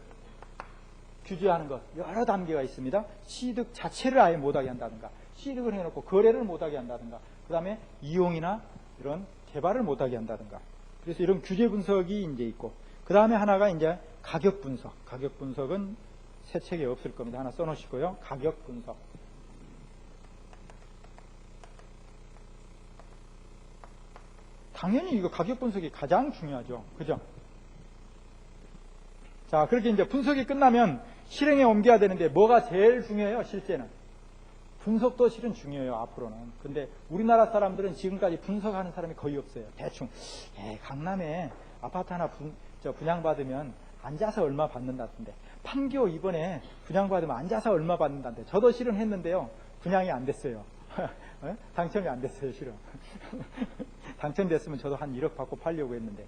규제하는 것 여러 단계가 있습니다. 취득 자체를 아예 못하게 한다든가 취득을 해놓고 거래를 못하게 한다든가 그 다음에 이용이나 이런 개발을 못하게 한다든가 그래서 이런 규제 분석이 이제 있고 그 다음에 하나가 이제 가격 분석. 가격 분석은 새 책에 없을 겁니다. 하나 써놓으시고요. 가격 분석. 당연히 이거 가격 분석이 가장 중요하죠. 그죠? 자, 그렇게 이제 분석이 끝나면 실행에 옮겨야 되는데 뭐가 제일 중요해요? 실제는. 분석도 실은 중요해요. 앞으로는. 근데 우리나라 사람들은 지금까지 분석하는 사람이 거의 없어요. 대충 강남에 아파트 하나 분양받으면 앉아서 얼마 받는다던데, 판교 이번에 분양받으면 앉아서 얼마 받는다던데, 저도 실은 했는데요, 분양이 안 됐어요. 당첨이 안 됐어요, 실은. 당첨됐으면 저도 한 1억 받고 팔려고 했는데.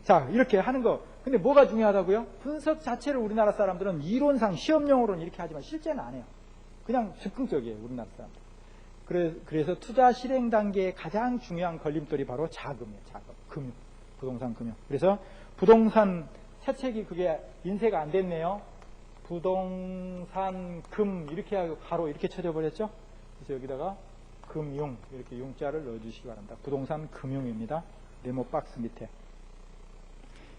자, 이렇게 하는 거. 근데 뭐가 중요하다고요? 분석 자체를 우리나라 사람들은 이론상 시험용으로는 이렇게 하지만 실제는 안 해요. 그냥 즉흥적이에요, 우리나라 사람들. 그래서 투자 실행 단계의 가장 중요한 걸림돌이 바로 자금이에요, 자금. 금융. 부동산 금융. 그래서 부동산 세책이 그게 인쇄가 안 됐네요. 부동산 금 이렇게 하고 가로 이렇게 쳐져버렸죠. 그래서 여기다가 금융 이렇게 융자를 넣어주시기 바랍니다. 부동산 금융입니다. 네모 박스 밑에.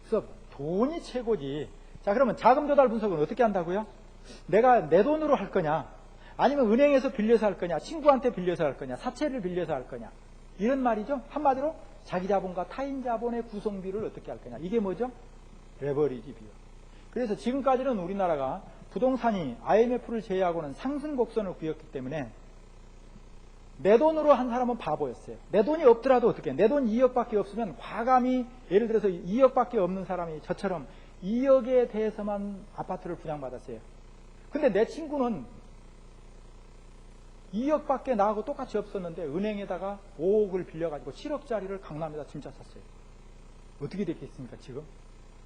그래서 돈이 최고지. 자, 그러면 자금 조달 분석은 어떻게 한다고요? 내가 내 돈으로 할 거냐, 아니면 은행에서 빌려서 할 거냐, 친구한테 빌려서 할 거냐, 사채를 빌려서 할 거냐, 이런 말이죠. 한마디로 자기 자본과 타인 자본의 구성비를 어떻게 할 거냐. 이게 뭐죠? 레버리지 비율. 그래서 지금까지는 우리나라가 부동산이 IMF를 제외하고는 상승 곡선을 그렸기 때문에 내 돈으로 한 사람은 바보였어요. 내 돈이 없더라도 어떻게 해? 내 돈 2억밖에 없으면 과감히, 예를 들어서 2억밖에 없는 사람이 저처럼 2억에 대해서만 아파트를 분양받았어요. 근데 내 친구는 2억밖에 나하고 똑같이 없었는데 은행에다가 5억을 빌려가지고 7억짜리를 강남에다 진짜 샀어요. 어떻게 됐겠습니까, 지금?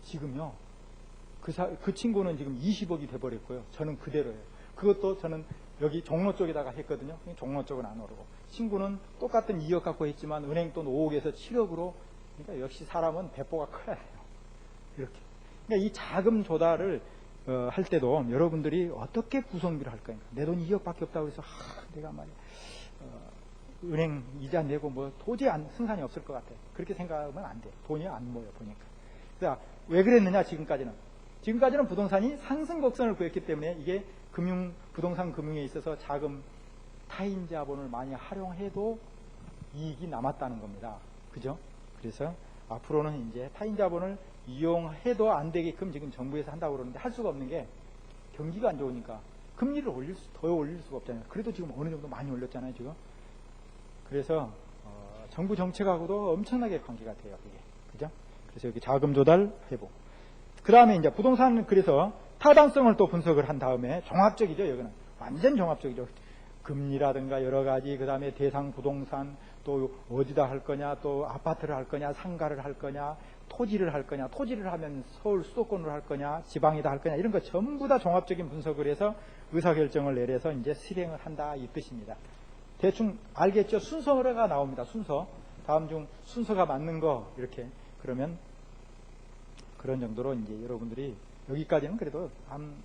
지금요. 그 친구는 지금 20억이 돼버렸고요. 저는 그대로예요. 그것도 저는 여기 종로 쪽에다가 했거든요. 종로 쪽은 안 오르고. 친구는 똑같은 2억 갖고 했지만 은행 돈 5억에서 7억으로. 그러니까 역시 사람은 배포가 커야 해요. 이렇게. 그러니까 이 자금 조달을 할 때도 여러분들이 어떻게 구성비를 할 거니까. 내 돈 2억밖에 없다고 해서 내가 말이야 은행 이자 내고 뭐 도저히 승산이 없을 것 같아. 그렇게 생각하면 안 돼. 돈이 안 모여 보니까. 자, 왜 그랬느냐 지금까지는. 지금까지는 부동산이 상승 곡선을 그렸기 때문에 이게 부동산 금융에 있어서 자금 타인 자본을 많이 활용해도 이익이 남았다는 겁니다. 그죠? 그래서 앞으로는 이제 타인 자본을 이용해도 안 되게끔 지금 정부에서 한다고 그러는데 할 수가 없는 게 경기가 안 좋으니까 금리를 더 올릴 수가 없잖아요. 그래도 지금 어느 정도 많이 올렸잖아요, 지금. 그래서 정부 정책하고도 엄청나게 관계가 돼요, 이게. 그죠? 그래서 여기 자금 조달 회복. 그 다음에 이제 부동산, 그래서 타당성을 또 분석을 한 다음에 종합적이죠, 여기는. 완전 종합적이죠. 금리라든가 여러 가지, 그 다음에 대상 부동산, 또 어디다 할 거냐, 또 아파트를 할 거냐, 상가를 할 거냐, 토지를 할 거냐, 토지를 하면 서울 수도권으로 할 거냐, 지방에다 할 거냐, 이런 거 전부 다 종합적인 분석을 해서 의사결정을 내려서 이제 실행을 한다, 이 뜻입니다. 대충 알겠죠? 순서가 나옵니다. 순서. 다음 중 순서가 맞는 거, 이렇게. 그러면 그런 정도로 이제 여러분들이 여기까지는 그래도 한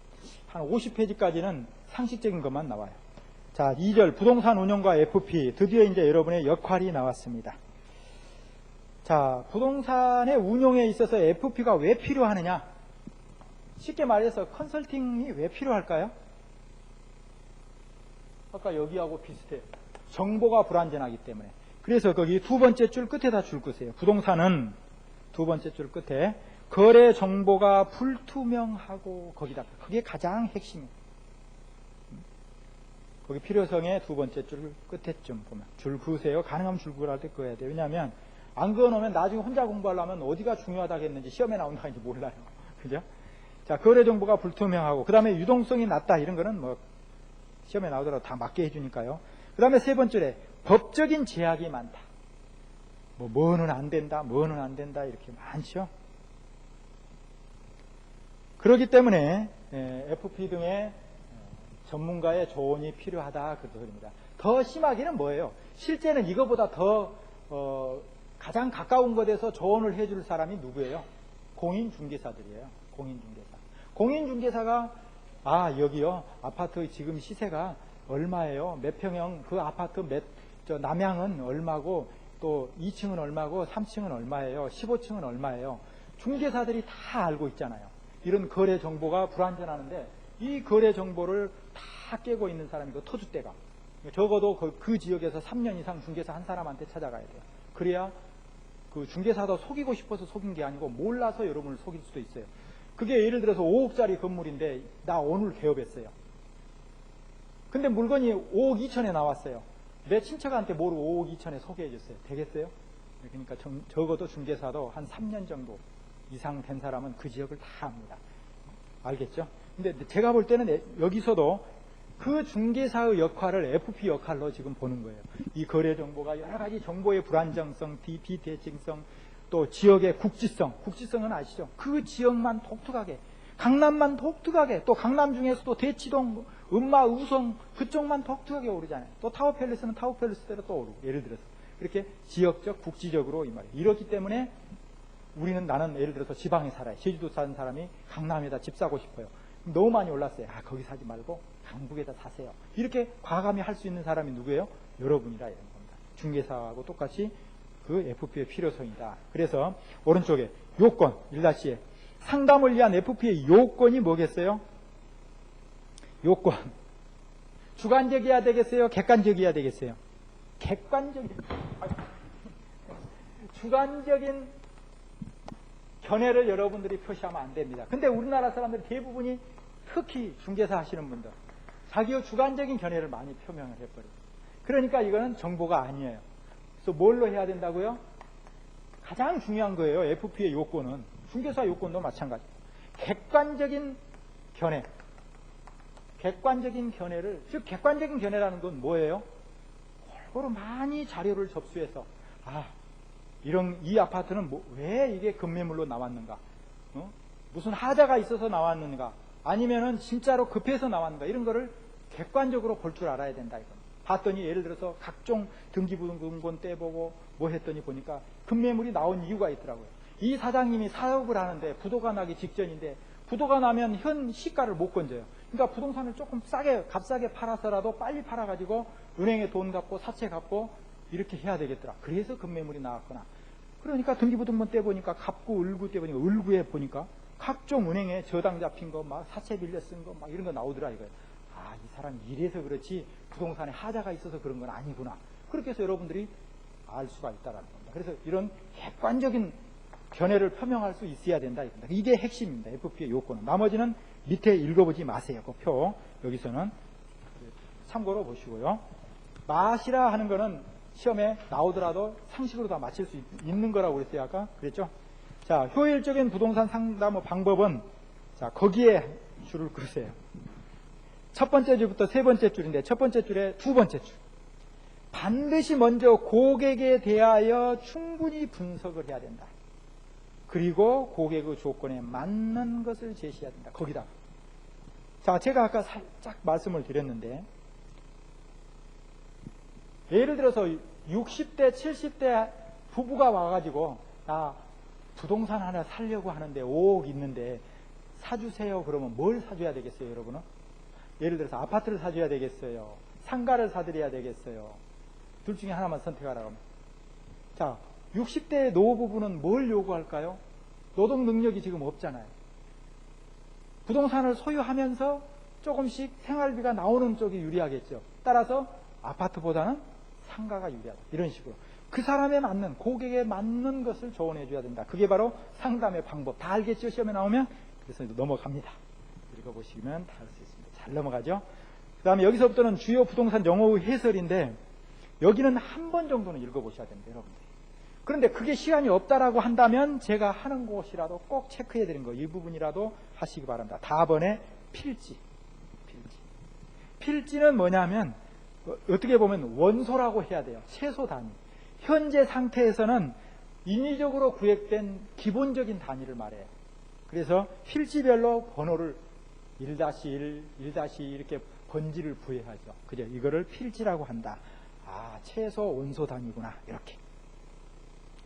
50페이지까지는 상식적인 것만 나와요. 자, 2절 부동산 운용과 FP. 드디어 이제 여러분의 역할이 나왔습니다. 자, 부동산의 운용에 있어서 FP가 왜 필요하느냐? 쉽게 말해서 컨설팅이 왜 필요할까요? 아까 여기하고 비슷해요. 정보가 불완전하기 때문에. 그래서 거기 두 번째 줄 끝에다 줄 것이에요. 부동산은 두 번째 줄 끝에 거래 정보가 불투명하고 거기다. 그게 가장 핵심이에요. 거기 필요성의 두 번째 줄 끝에 좀 보면. 줄 그으세요. 가능하면 줄 그을 때 그어야 돼요. 왜냐하면 안 그어놓으면 나중에 혼자 공부하려면 어디가 중요하다겠는지 시험에 나온다는지 몰라요. 그죠? 자, 거래 정보가 불투명하고, 그 다음에 유동성이 낮다. 이런 거는 뭐 시험에 나오더라도 다 맞게 해주니까요. 그 다음에 세 번째에 법적인 제약이 많다. 뭐는 안 된다, 뭐는 안 된다, 이렇게 많죠. 그렇기 때문에 FP 등의 전문가의 조언이 필요하다, 그 소리입니다. 더 심하게는 뭐예요? 실제는 이거보다 더 가장 가까운 곳에서 조언을 해줄 사람이 누구예요? 공인중개사들이에요. 공인중개사. 공인중개사가 여기요 아파트 지금 시세가 얼마예요? 몇 평형 그 아파트 남양은 얼마고, 또 2층은 얼마고, 3층은 얼마예요? 15층은 얼마예요? 중개사들이 다 알고 있잖아요. 이런 거래 정보가 불완전하는데 이 거래 정보를 다 깨고 있는 사람이 그 터줏대가. 적어도 그 지역에서 3년 이상 중개사 한 사람한테 찾아가야 돼요. 그래야 그 중개사도 속이고 싶어서 속인 게 아니고 몰라서 여러분을 속일 수도 있어요. 그게 예를 들어서 5억짜리 건물인데 나 오늘 개업했어요. 근데 물건이 5억 2천에 나왔어요. 내 친척한테 모르고 5억 2천에 소개해 줬어요. 되겠어요? 그러니까 적어도 중개사도 한 3년 정도 이상 된 사람은 그 지역을 다 압니다. 알겠죠? 근데 제가 볼 때는 여기서도 그 중개사의 역할을 FP 역할로 지금 보는 거예요. 이 거래 정보가 여러 가지 정보의 불안정성, 비대칭성, 또 지역의 국지성은 아시죠? 그 지역만 독특하게, 강남만 독특하게, 또 강남 중에서도 대치동, 음마, 우성 그쪽만 독특하게 오르잖아요. 또 타워팰리스는 타워팰리스대로 또 오르고, 예를 들어서 이렇게 지역적, 국지적으로 이 말이에요. 이렇기 때문에 나는 예를 들어서 지방에 살아요. 제주도 사는 사람이 강남에다 집 사고 싶어요. 너무 많이 올랐어요. 거기 사지 말고 강북에다 사세요. 이렇게 과감히 할 수 있는 사람이 누구예요? 여러분이라 이런 겁니다. 중개사하고 똑같이 그 FP의 필요성이다. 그래서 오른쪽에 요건 1-에 상담을 위한 FP의 요건이 뭐겠어요? 요건 주관적이어야 되겠어요? 객관적이어야 되겠어요? 주관적인 견해를 여러분들이 표시하면 안 됩니다. 근데 우리나라 사람들이 대부분이 특히 중개사 하시는 분들 자기의 주관적인 견해를 많이 표명을 해버려요. 그러니까 이거는 정보가 아니에요. 그래서 뭘로 해야 된다고요? 가장 중요한 거예요. FP의 요건은 중개사 요건도 마찬가지. 객관적인 견해. 객관적인 견해를, 즉 객관적인 견해라는 건 뭐예요? 골고루 많이 자료를 접수해서 이 아파트는 왜 이게 급매물로 나왔는가? 무슨 하자가 있어서 나왔는가? 아니면은 진짜로 급해서 나왔는가? 이런 거를 객관적으로 볼 줄 알아야 된다 이거. 봤더니 예를 들어서 각종 등기부등본 떼보고 뭐 했더니 보니까 급매물이 나온 이유가 있더라고요. 이 사장님이 사업을 하는데 부도가 나기 직전인데 부도가 나면 현 시가를 못 건져요. 그러니까 부동산을 조금 값싸게 팔아서라도 빨리 팔아가지고 은행에 돈 갚고 사채 갚고 이렇게 해야 되겠더라. 그래서 급매물이 나왔구나. 그러니까 등기부등본 떼보니까 갚고 을구 떼보니까 을구에 보니까 각종 은행에 저당 잡힌 거 막 사채 빌려 쓴 거 막 이런 거 나오더라 이거예요. 이 사람이 이래서 그렇지 부동산에 하자가 있어서 그런 건 아니구나. 그렇게 해서 여러분들이 알 수가 있다라는 겁니다. 그래서 이런 객관적인 견해를 표명할 수 있어야 된다 이겁니다. 이게 핵심입니다. FP의 요건은. 나머지는 밑에 읽어보지 마세요. 그 표 여기서는 참고로 보시고요. 맛이라 하는 거는 시험에 나오더라도 상식으로 다 맞힐 수 있는 거라고 그랬어요. 아까 그랬죠? 자, 효율적인 부동산 상담 방법은 자 거기에 줄을 그으세요. 첫 번째 줄부터 세 번째 줄인데 첫 번째 줄에 두 번째 줄. 반드시 먼저 고객에 대하여 충분히 분석을 해야 된다. 그리고 고객의 조건에 맞는 것을 제시해야 된다. 거기다. 자, 제가 아까 살짝 말씀을 드렸는데 예를 들어서 60대, 70대 부부가 와가지고 나 부동산 하나 사려고 하는데 5억 있는데 사주세요. 그러면 뭘 사줘야 되겠어요, 여러분은? 예를 들어서 아파트를 사줘야 되겠어요? 상가를 사드려야 되겠어요? 둘 중에 하나만 선택하라고 하면. 자, 60대 노부부는 뭘 요구할까요? 노동 능력이 지금 없잖아요. 부동산을 소유하면서 조금씩 생활비가 나오는 쪽이 유리하겠죠. 따라서 아파트보다는 상가가 유리하다. 이런 식으로. 그 사람에 맞는, 고객에 맞는 것을 조언해 줘야 된다. 그게 바로 상담의 방법. 다 알겠죠? 시험에 나오면? 그래서 넘어갑니다. 읽어보시면 다 알 수 있습니다. 잘 넘어가죠? 그 다음에 여기서부터는 주요 부동산 용어의 해설인데 여기는 한 번 정도는 읽어보셔야 됩니다. 여러분들. 그런데 그게 시간이 없다라고 한다면 제가 하는 곳이라도 꼭 체크해야 되는 거 이 부분이라도 하시기 바랍니다. 다번에 필지. 필지는 뭐냐면 어떻게 보면 원소라고 해야 돼요. 최소 단위. 현재 상태에서는 인위적으로 구획된 기본적인 단위를 말해요. 그래서 필지별로 번호를 1-1, 1- 이렇게 번지를 부여하죠. 그죠? 이거를 필지라고 한다. 최소 원소 단위구나. 이렇게.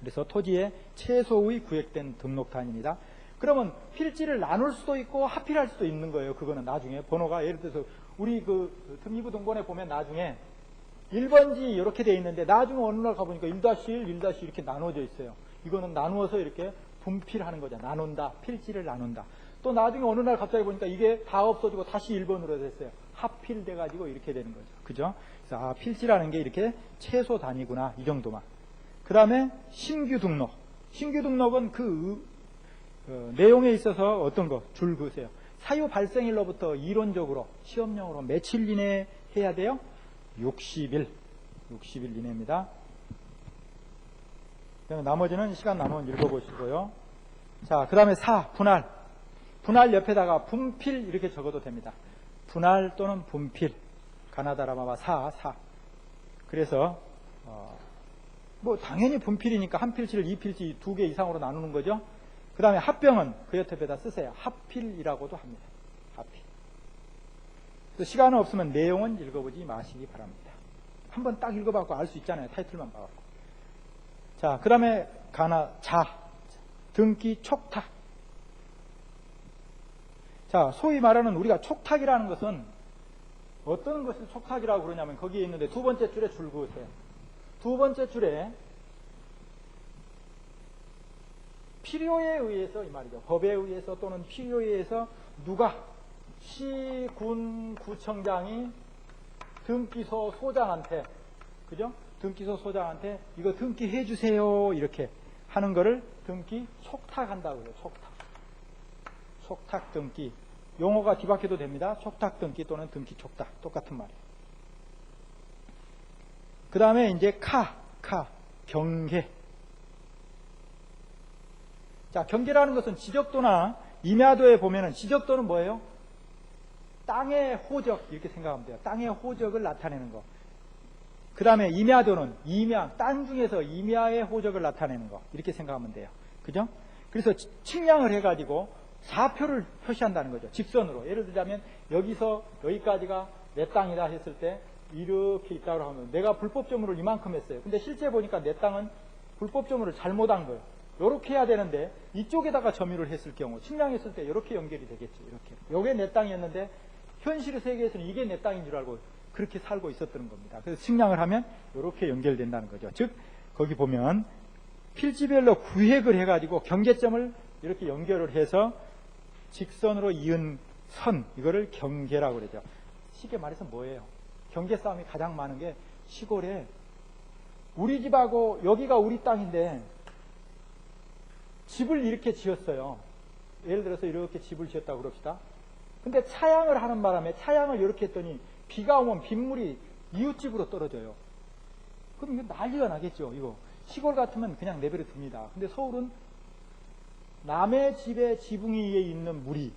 그래서 토지의 최소의 구획된 등록 단위입니다. 그러면 필지를 나눌 수도 있고 합필할 수도 있는 거예요. 그거는 나중에 번호가 예를 들어서 우리 그 등기부등본에 보면 나중에 1번지 이렇게 돼 있는데 나중에 어느 날 가보니까 1-1, 1- 이렇게 나눠져 있어요. 이거는 나누어서 이렇게 분필하는 거죠. 나눈다. 필지를 나눈다. 또 나중에 어느 날 갑자기 보니까 이게 다 없어지고 다시 1번으로 됐어요. 합필돼가지고 이렇게 되는 거죠. 그죠? 그래서 필지라는 게 이렇게 최소 단위구나. 이 정도만. 그 다음에 신규 등록. 신규 등록은 그 내용에 있어서 어떤 거? 줄 그으세요. 사유 발생일로부터 이론적으로 시험용으로 며칠 이내에 해야 돼요? 60일 이내입니다. 나머지는 시간 남으면 읽어보시고요. 자, 그 다음에 분할. 분할 옆에다가 분필 이렇게 적어도 됩니다. 분할 또는 분필. 가나다라마와 사. 그래서 뭐 당연히 분필이니까 한 필지를 2필지 2개 이상으로 나누는 거죠. 그 다음에 합병은 그 옆에다 쓰세요. 합필이라고도 합니다. 합필. 시간은 없으면 내용은 읽어보지 마시기 바랍니다. 한번 딱 읽어봤고 알 수 있잖아요. 타이틀만 봐갖고. 자, 그 다음에 등기, 촉탁. 자, 소위 말하는 우리가 촉탁이라는 것은 어떤 것을 촉탁이라고 그러냐면 거기에 있는데 두 번째 줄에 줄 그으세요. 두 번째 줄에 필요에 의해서 이 말이죠. 법에 의해서 또는 필요에 의해서 누가 시, 군, 구청장이 등기소 소장한테, 그죠? 등기소 소장한테 이거 등기해 주세요 이렇게 하는 거를 등기 촉탁한다고 해요. 촉탁 등기. 용어가 뒤바뀌어도 됩니다. 촉탁 등기 또는 등기 촉탁 똑같은 말이에요. 그 다음에 이제 경계. 자, 경계라는 것은 지적도나 임야도에 보면은 지적도는 뭐예요? 땅의 호적 이렇게 생각하면 돼요. 땅의 호적을 나타내는 거. 그 다음에 임야도는 땅 중에서 임야의 호적을 나타내는 거 이렇게 생각하면 돼요. 그죠? 그래서 측량을 해가지고 좌표를 표시한다는 거죠. 직선으로. 예를 들자면 여기서 여기까지가 내 땅이다 했을 때 이렇게 있다고 하면 내가 불법 점유를 이만큼 했어요. 근데 실제 보니까 내 땅은 불법 점유를 잘못한 거예요. 이렇게 해야 되는데 이쪽에다가 점유를 했을 경우 측량했을 때 이렇게 연결이 되겠죠. 이렇게. 요게 내 땅이었는데 현실의 세계에서는 이게 내 땅인 줄 알고 그렇게 살고 있었던 겁니다. 그래서 측량을 하면 이렇게 연결된다는 거죠. 즉 거기 보면 필지별로 구획을 해가지고 경계점을 이렇게 연결을 해서 직선으로 이은 선, 이거를 경계라고 그러죠. 쉽게 말해서 뭐예요? 경계 싸움이 가장 많은 게 시골에 우리 집하고 여기가 우리 땅인데 집을 이렇게 지었어요. 예를 들어서 이렇게 집을 지었다고 그럽시다. 근데 차양을 하는 바람에 차양을 이렇게 했더니 비가 오면 빗물이 이웃집으로 떨어져요. 그럼 이거 난리가 나겠죠. 이거 시골 같으면 그냥 내버려 둡니다. 근데 서울은 남의 집의 지붕 위에 있는 물이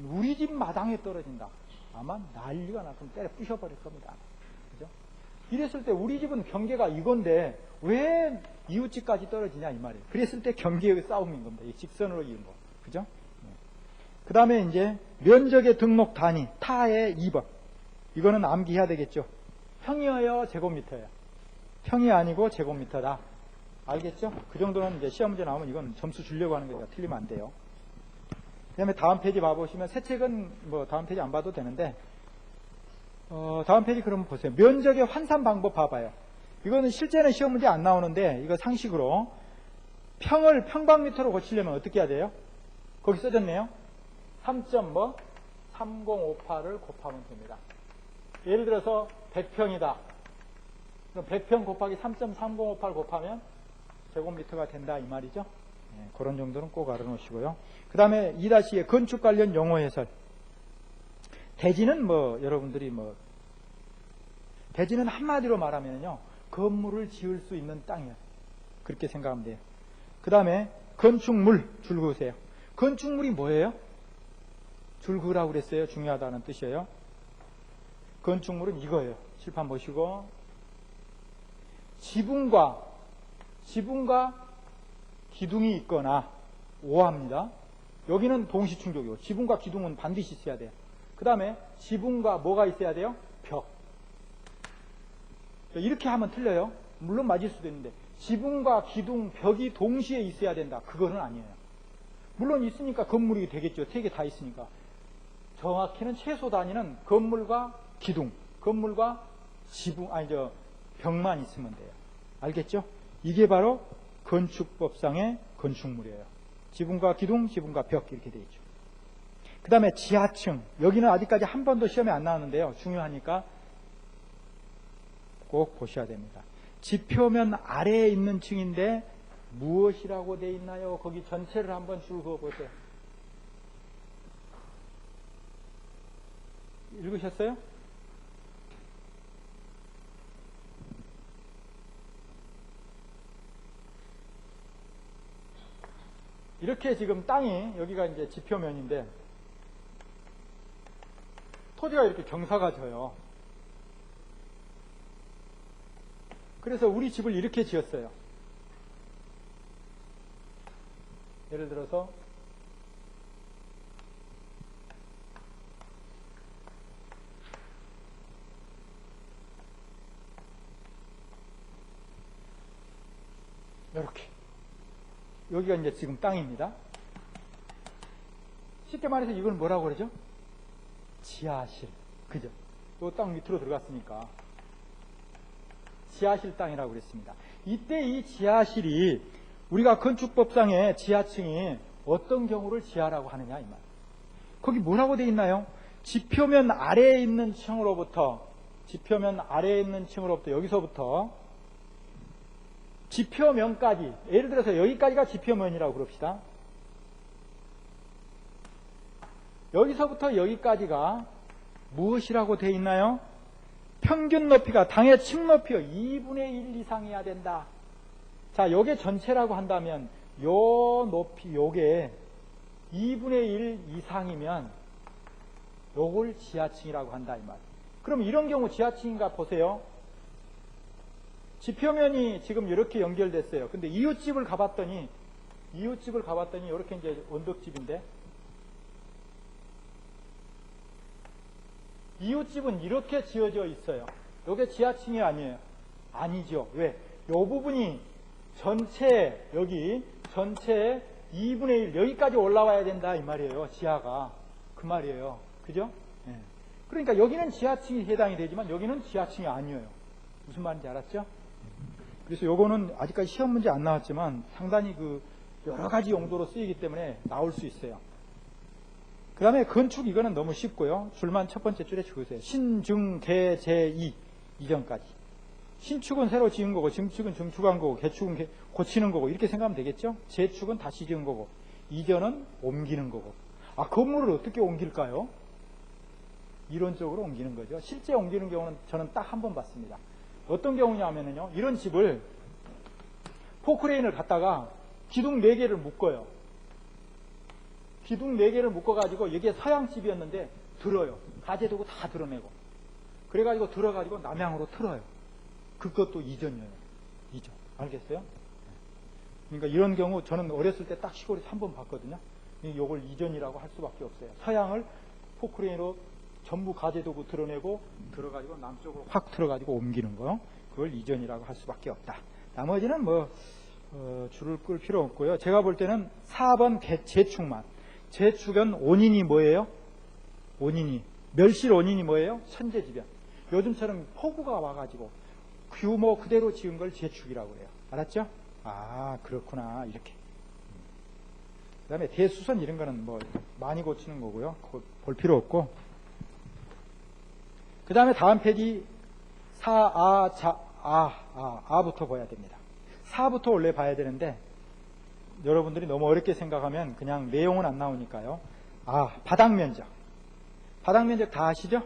우리 집 마당에 떨어진다. 아마 난리가 났으면 때려 부셔버릴 겁니다. 그죠? 이랬을 때 우리 집은 경계가 이건데 왜 이웃집까지 떨어지냐 이 말이에요. 그랬을 때 경계의 싸움인 겁니다. 이 직선으로 이은 거. 그죠? 그 다음에 이제 면적의 등록 단위 타의 2번. 이거는 암기해야 되겠죠. 평이어요, 제곱미터예요. 평이 아니고 제곱미터다. 알겠죠? 그 정도는 이제 시험 문제 나오면 이건 점수 주려고 하는 거니까 틀리면 안 돼요. 그 다음에 다음 페이지 봐보시면 새 책은 뭐 다음 페이지 안 봐도 되는데 다음 페이지 그러면 보세요. 면적의 환산 방법 봐봐요. 이거는 실제는 시험 문제 안 나오는데 이거 상식으로 평을 평방미터로 고치려면 어떻게 해야 돼요? 거기 써졌네요. 3.3058을 곱하면 됩니다. 예를 들어서 100평이다. 그럼 100평 곱하기 3.3058 곱하면 제곱미터가 된다 이 말이죠. 네, 그런 정도는 꼭 알아놓으시고요. 그 다음에 2-2의 건축 관련 용어 해설. 대지는 여러분들이 대지는 한마디로 말하면요 건물을 지을 수 있는 땅이에요. 그렇게 생각하면 돼요. 그 다음에 건축물 줄 그으세요. 건축물이 뭐예요? 줄 그으라고 그랬어요. 중요하다는 뜻이에요. 건축물은 이거예요. 칠판 보시고 지붕과 기둥이 있거나 오합니다. 여기는 동시충족이고 지붕과 기둥은 반드시 있어야 돼요. 그 다음에 지붕과 뭐가 있어야 돼요? 벽. 이렇게 하면 틀려요. 물론 맞을 수도 있는데 지붕과 기둥, 벽이 동시에 있어야 된다. 그거는 아니에요. 물론 있으니까 건물이 되겠죠. 세 개 다 있으니까. 정확히는 최소 단위는 건물과 기둥, 건물과 벽만 있으면 돼요. 알겠죠? 이게 바로 건축법상의 건축물이에요. 지붕과 기둥, 지붕과 벽 이렇게 되어 있죠. 그 다음에 지하층. 여기는 아직까지 한 번도 시험에 안 나왔는데요. 중요하니까 꼭 보셔야 됩니다. 지표면 아래에 있는 층인데 무엇이라고 되어 있나요? 거기 전체를 한번 줄 그어보세요. 읽으셨어요? 이렇게 지금 땅이 여기가 이제 지표면인데 토지가 이렇게 경사가 져요. 그래서 우리 집을 이렇게 지었어요. 예를 들어서 이렇게 여기가 이제 지금 땅입니다. 쉽게 말해서 이걸 뭐라고 그러죠? 지하실. 그죠? 요 땅 밑으로 들어갔으니까 지하실 땅이라고 그랬습니다. 이때 이 지하실이 우리가 건축법상의 지하층이 어떤 경우를 지하라고 하느냐 이 말. 거기 뭐라고 돼 있나요? 지표면 아래에 있는 층으로부터 여기서부터 지표면까지, 예를 들어서 여기까지가 지표면이라고 그럽시다. 여기서부터 여기까지가 무엇이라고 돼 있나요? 평균 높이가 당의 층 높이요 2분의 1 이상이어야 된다. 자, 요게 전체라고 한다면 요 높이 요게 2분의 1 이상이면 요걸 지하층이라고 한다 이 말. 그럼 이런 경우 지하층인가 보세요. 지표면이 지금 이렇게 연결됐어요. 근데 이웃집을 가봤더니 이렇게 이제 언덕집인데 이웃집은 이렇게 지어져 있어요. 이게 지하층이 아니에요. 아니죠. 왜? 요 부분이 전체 2분의 1 여기까지 올라와야 된다 이 말이에요. 지하가. 그 말이에요. 그죠? 네. 그러니까 여기는 지하층이 해당이 되지만 여기는 지하층이 아니에요. 무슨 말인지 알았죠? 그래서 요거는 아직까지 시험 문제 안 나왔지만 상당히 그 여러 가지 용도로 쓰이기 때문에 나올 수 있어요. 그 다음에 건축 이거는 너무 쉽고요. 줄만 첫 번째 줄에 적으세요. 신, 증, 개, 제, 이 이전까지. 신축은 새로 지은 거고 증축은 증축한 거고 개축은 고치는 거고 이렇게 생각하면 되겠죠. 재축은 다시 지은 거고 이전은 옮기는 거고. 아, 건물을 어떻게 옮길까요? 이론적으로 옮기는 거죠. 실제 옮기는 경우는 저는 딱 한 번 봤습니다. 어떤 경우냐면요. 이런 집을 포크레인을 갖다가 기둥 4개를 묶어요. 기둥 4개를 묶어가지고 여기에 서양집이었는데 들어요. 가재도구 다 드러내고. 그래가지고 들어가지고 남향으로 틀어요. 그것도 이전이에요. 이전. 알겠어요? 그러니까 이런 경우 저는 어렸을 때 딱 시골에서 한 번 봤거든요. 이걸 이전이라고 할 수밖에 없어요. 서양을 포크레인으로 전부 가재도구 드러내고 들어가지고 남쪽으로 확 들어가지고 옮기는 거. 그걸 이전이라고 할 수밖에 없다. 나머지는 줄을 끌 필요 없고요. 제가 볼 때는 4번 재축만. 재축은 원인이 뭐예요? 멸실 원인이 뭐예요? 천재지변. 요즘처럼 폭우가 와가지고 규모 그대로 지은 걸 재축이라고 해요. 알았죠? 아, 그렇구나. 이렇게. 그 다음에 대수선 이런 거는 많이 고치는 거고요. 볼 필요 없고. 그 다음에 다음 페이지 4부터 봐야 됩니다. 4부터 원래 봐야 되는데 여러분들이 너무 어렵게 생각하면 그냥 내용은 안 나오니까요. 바닥 면적. 바닥 면적 다 아시죠?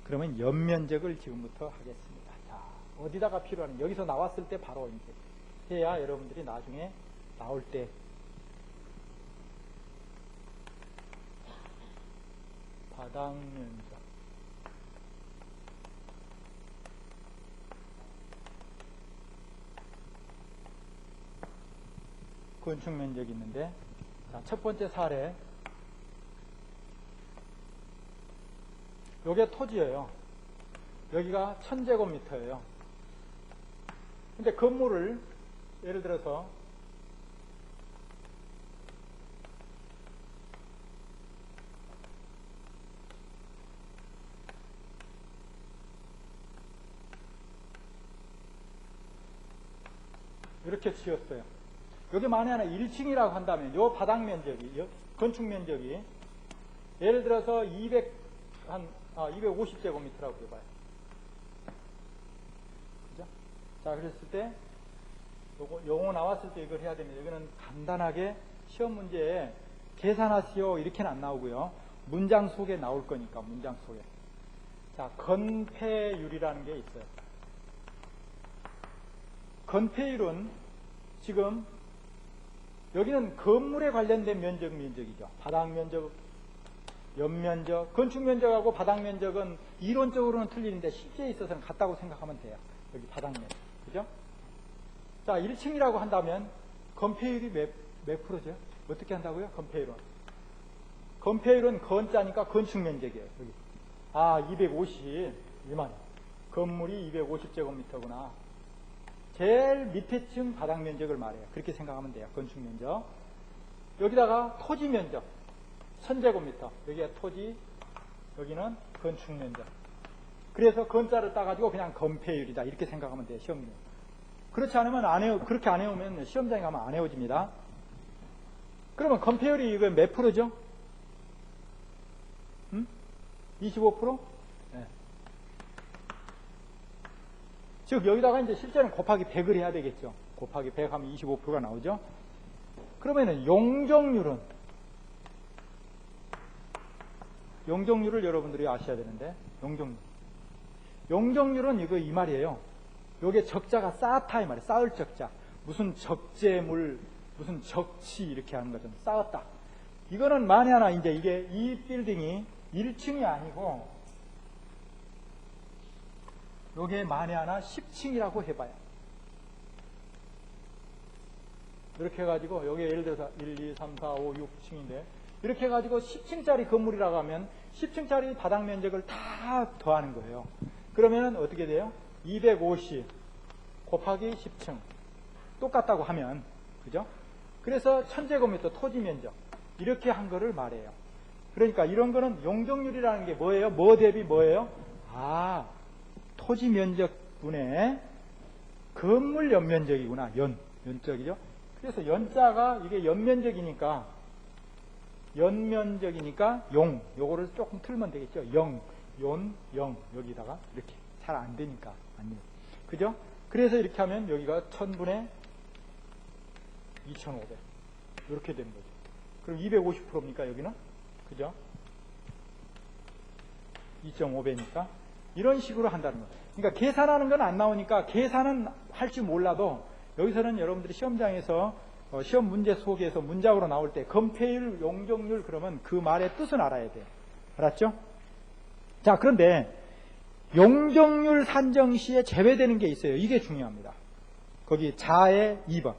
그러면 옆면적을 지금부터 하겠습니다. 자, 어디다가 필요하는, 여기서 나왔을 때 바로 이제 해야 여러분들이 나중에 나올 때 바닥 면적. 건축 면적이 있는데, 자, 첫 번째 사례. 요게 토지예요. 여기가 1000제곱미터예요. 근데 건물을 예를 들어서 이렇게 지었어요. 여기 만약에 1층이라고 한다면 요 바닥 면적이, 건축 면적이 예를 들어서 250제곱미터라고 해봐요. 그죠? 자, 그랬을 때 요거 나왔을 때 이걸 해야 됩니다. 여기는 간단하게 시험 문제에 계산하시오 이렇게는 안 나오고요. 문장 속에 나올 거니까 문장 속에. 자, 건폐율이라는 게 있어요. 건폐율은 지금 여기는 건물에 관련된 면적이죠. 바닥 면적, 연면적, 건축 면적하고 바닥 면적은 이론적으로는 틀리는데 실제에 있어서는 같다고 생각하면 돼요. 여기 바닥 면적. 그죠? 자, 1층이라고 한다면 건폐율이 몇 프로죠? 어떻게 한다고요? 건폐율은. 건폐율은 건자니까 건축 면적이에요. 여기. 250. 이만. 건물이 250제곱미터구나. 제일 밑에 층 바닥 면적을 말해요. 그렇게 생각하면 돼요. 건축 면적. 여기다가 토지 면적. 1000제곱미터. 여기가 토지, 여기는 건축 면적. 그래서 건자를 따가지고 그냥 건폐율이다. 이렇게 생각하면 돼요. 시험용. 그렇지 않으면 그렇게 안 해오면 시험장에 가면 안 해오집니다. 그러면 건폐율이 이거 몇 프로죠? 25%? 네. 즉, 여기다가 이제 실제는 곱하기 100을 해야 되겠죠. 곱하기 100 하면 25%가 나오죠. 그러면은 용적률을 여러분들이 아셔야 되는데, 용적률은 이거 이 말이에요. 요게 적자가 쌓았다 이 말이에요. 쌓을 적자. 무슨 적재물, 무슨 적치 이렇게 하는 거죠. 쌓았다. 이거는 만에 하나 이제 이게 이 빌딩이 1층이 아니고 요게 만에 하나 10층이라고 해봐요. 이렇게 해가지고 여기 예를 들어서 1, 2, 3, 4, 5, 6층인데 이렇게 해가지고 10층짜리 건물이라고 하면 10층짜리 바닥 면적을 다 더하는 거예요. 그러면 어떻게 돼요? 250 곱하기 10층 똑같다고 하면 그죠? 그래서 1000제곱미터 토지 면적 이렇게 한 거를 말해요. 그러니까 이런 거는 용적률이라는 게 뭐예요? 뭐 대비 뭐예요? 토지 면적분의 건물 연면적이구나. 연적이죠. 그래서 연자가 이게 연면적이니까 요거를 조금 틀면 되겠죠. 여기다가 이렇게 잘 안 되니까 아니에요. 그죠? 그래서 이렇게 하면 여기가 1000분의 2500 이렇게 되는 거죠. 그럼 250%입니까 여기는? 그죠? 2.5배니까 이런 식으로 한다는 거예요. 그러니까 계산하는 건 안 나오니까 계산은 할 줄 몰라도 여기서는 여러분들이 시험장에서 시험 문제 속에서 문장으로 나올 때 건폐율, 용적률 그러면 그 말의 뜻은 알아야 돼요. 알았죠? 자, 그런데 용적률 산정 시에 제외되는 게 있어요. 이게 중요합니다. 거기 자의 2번.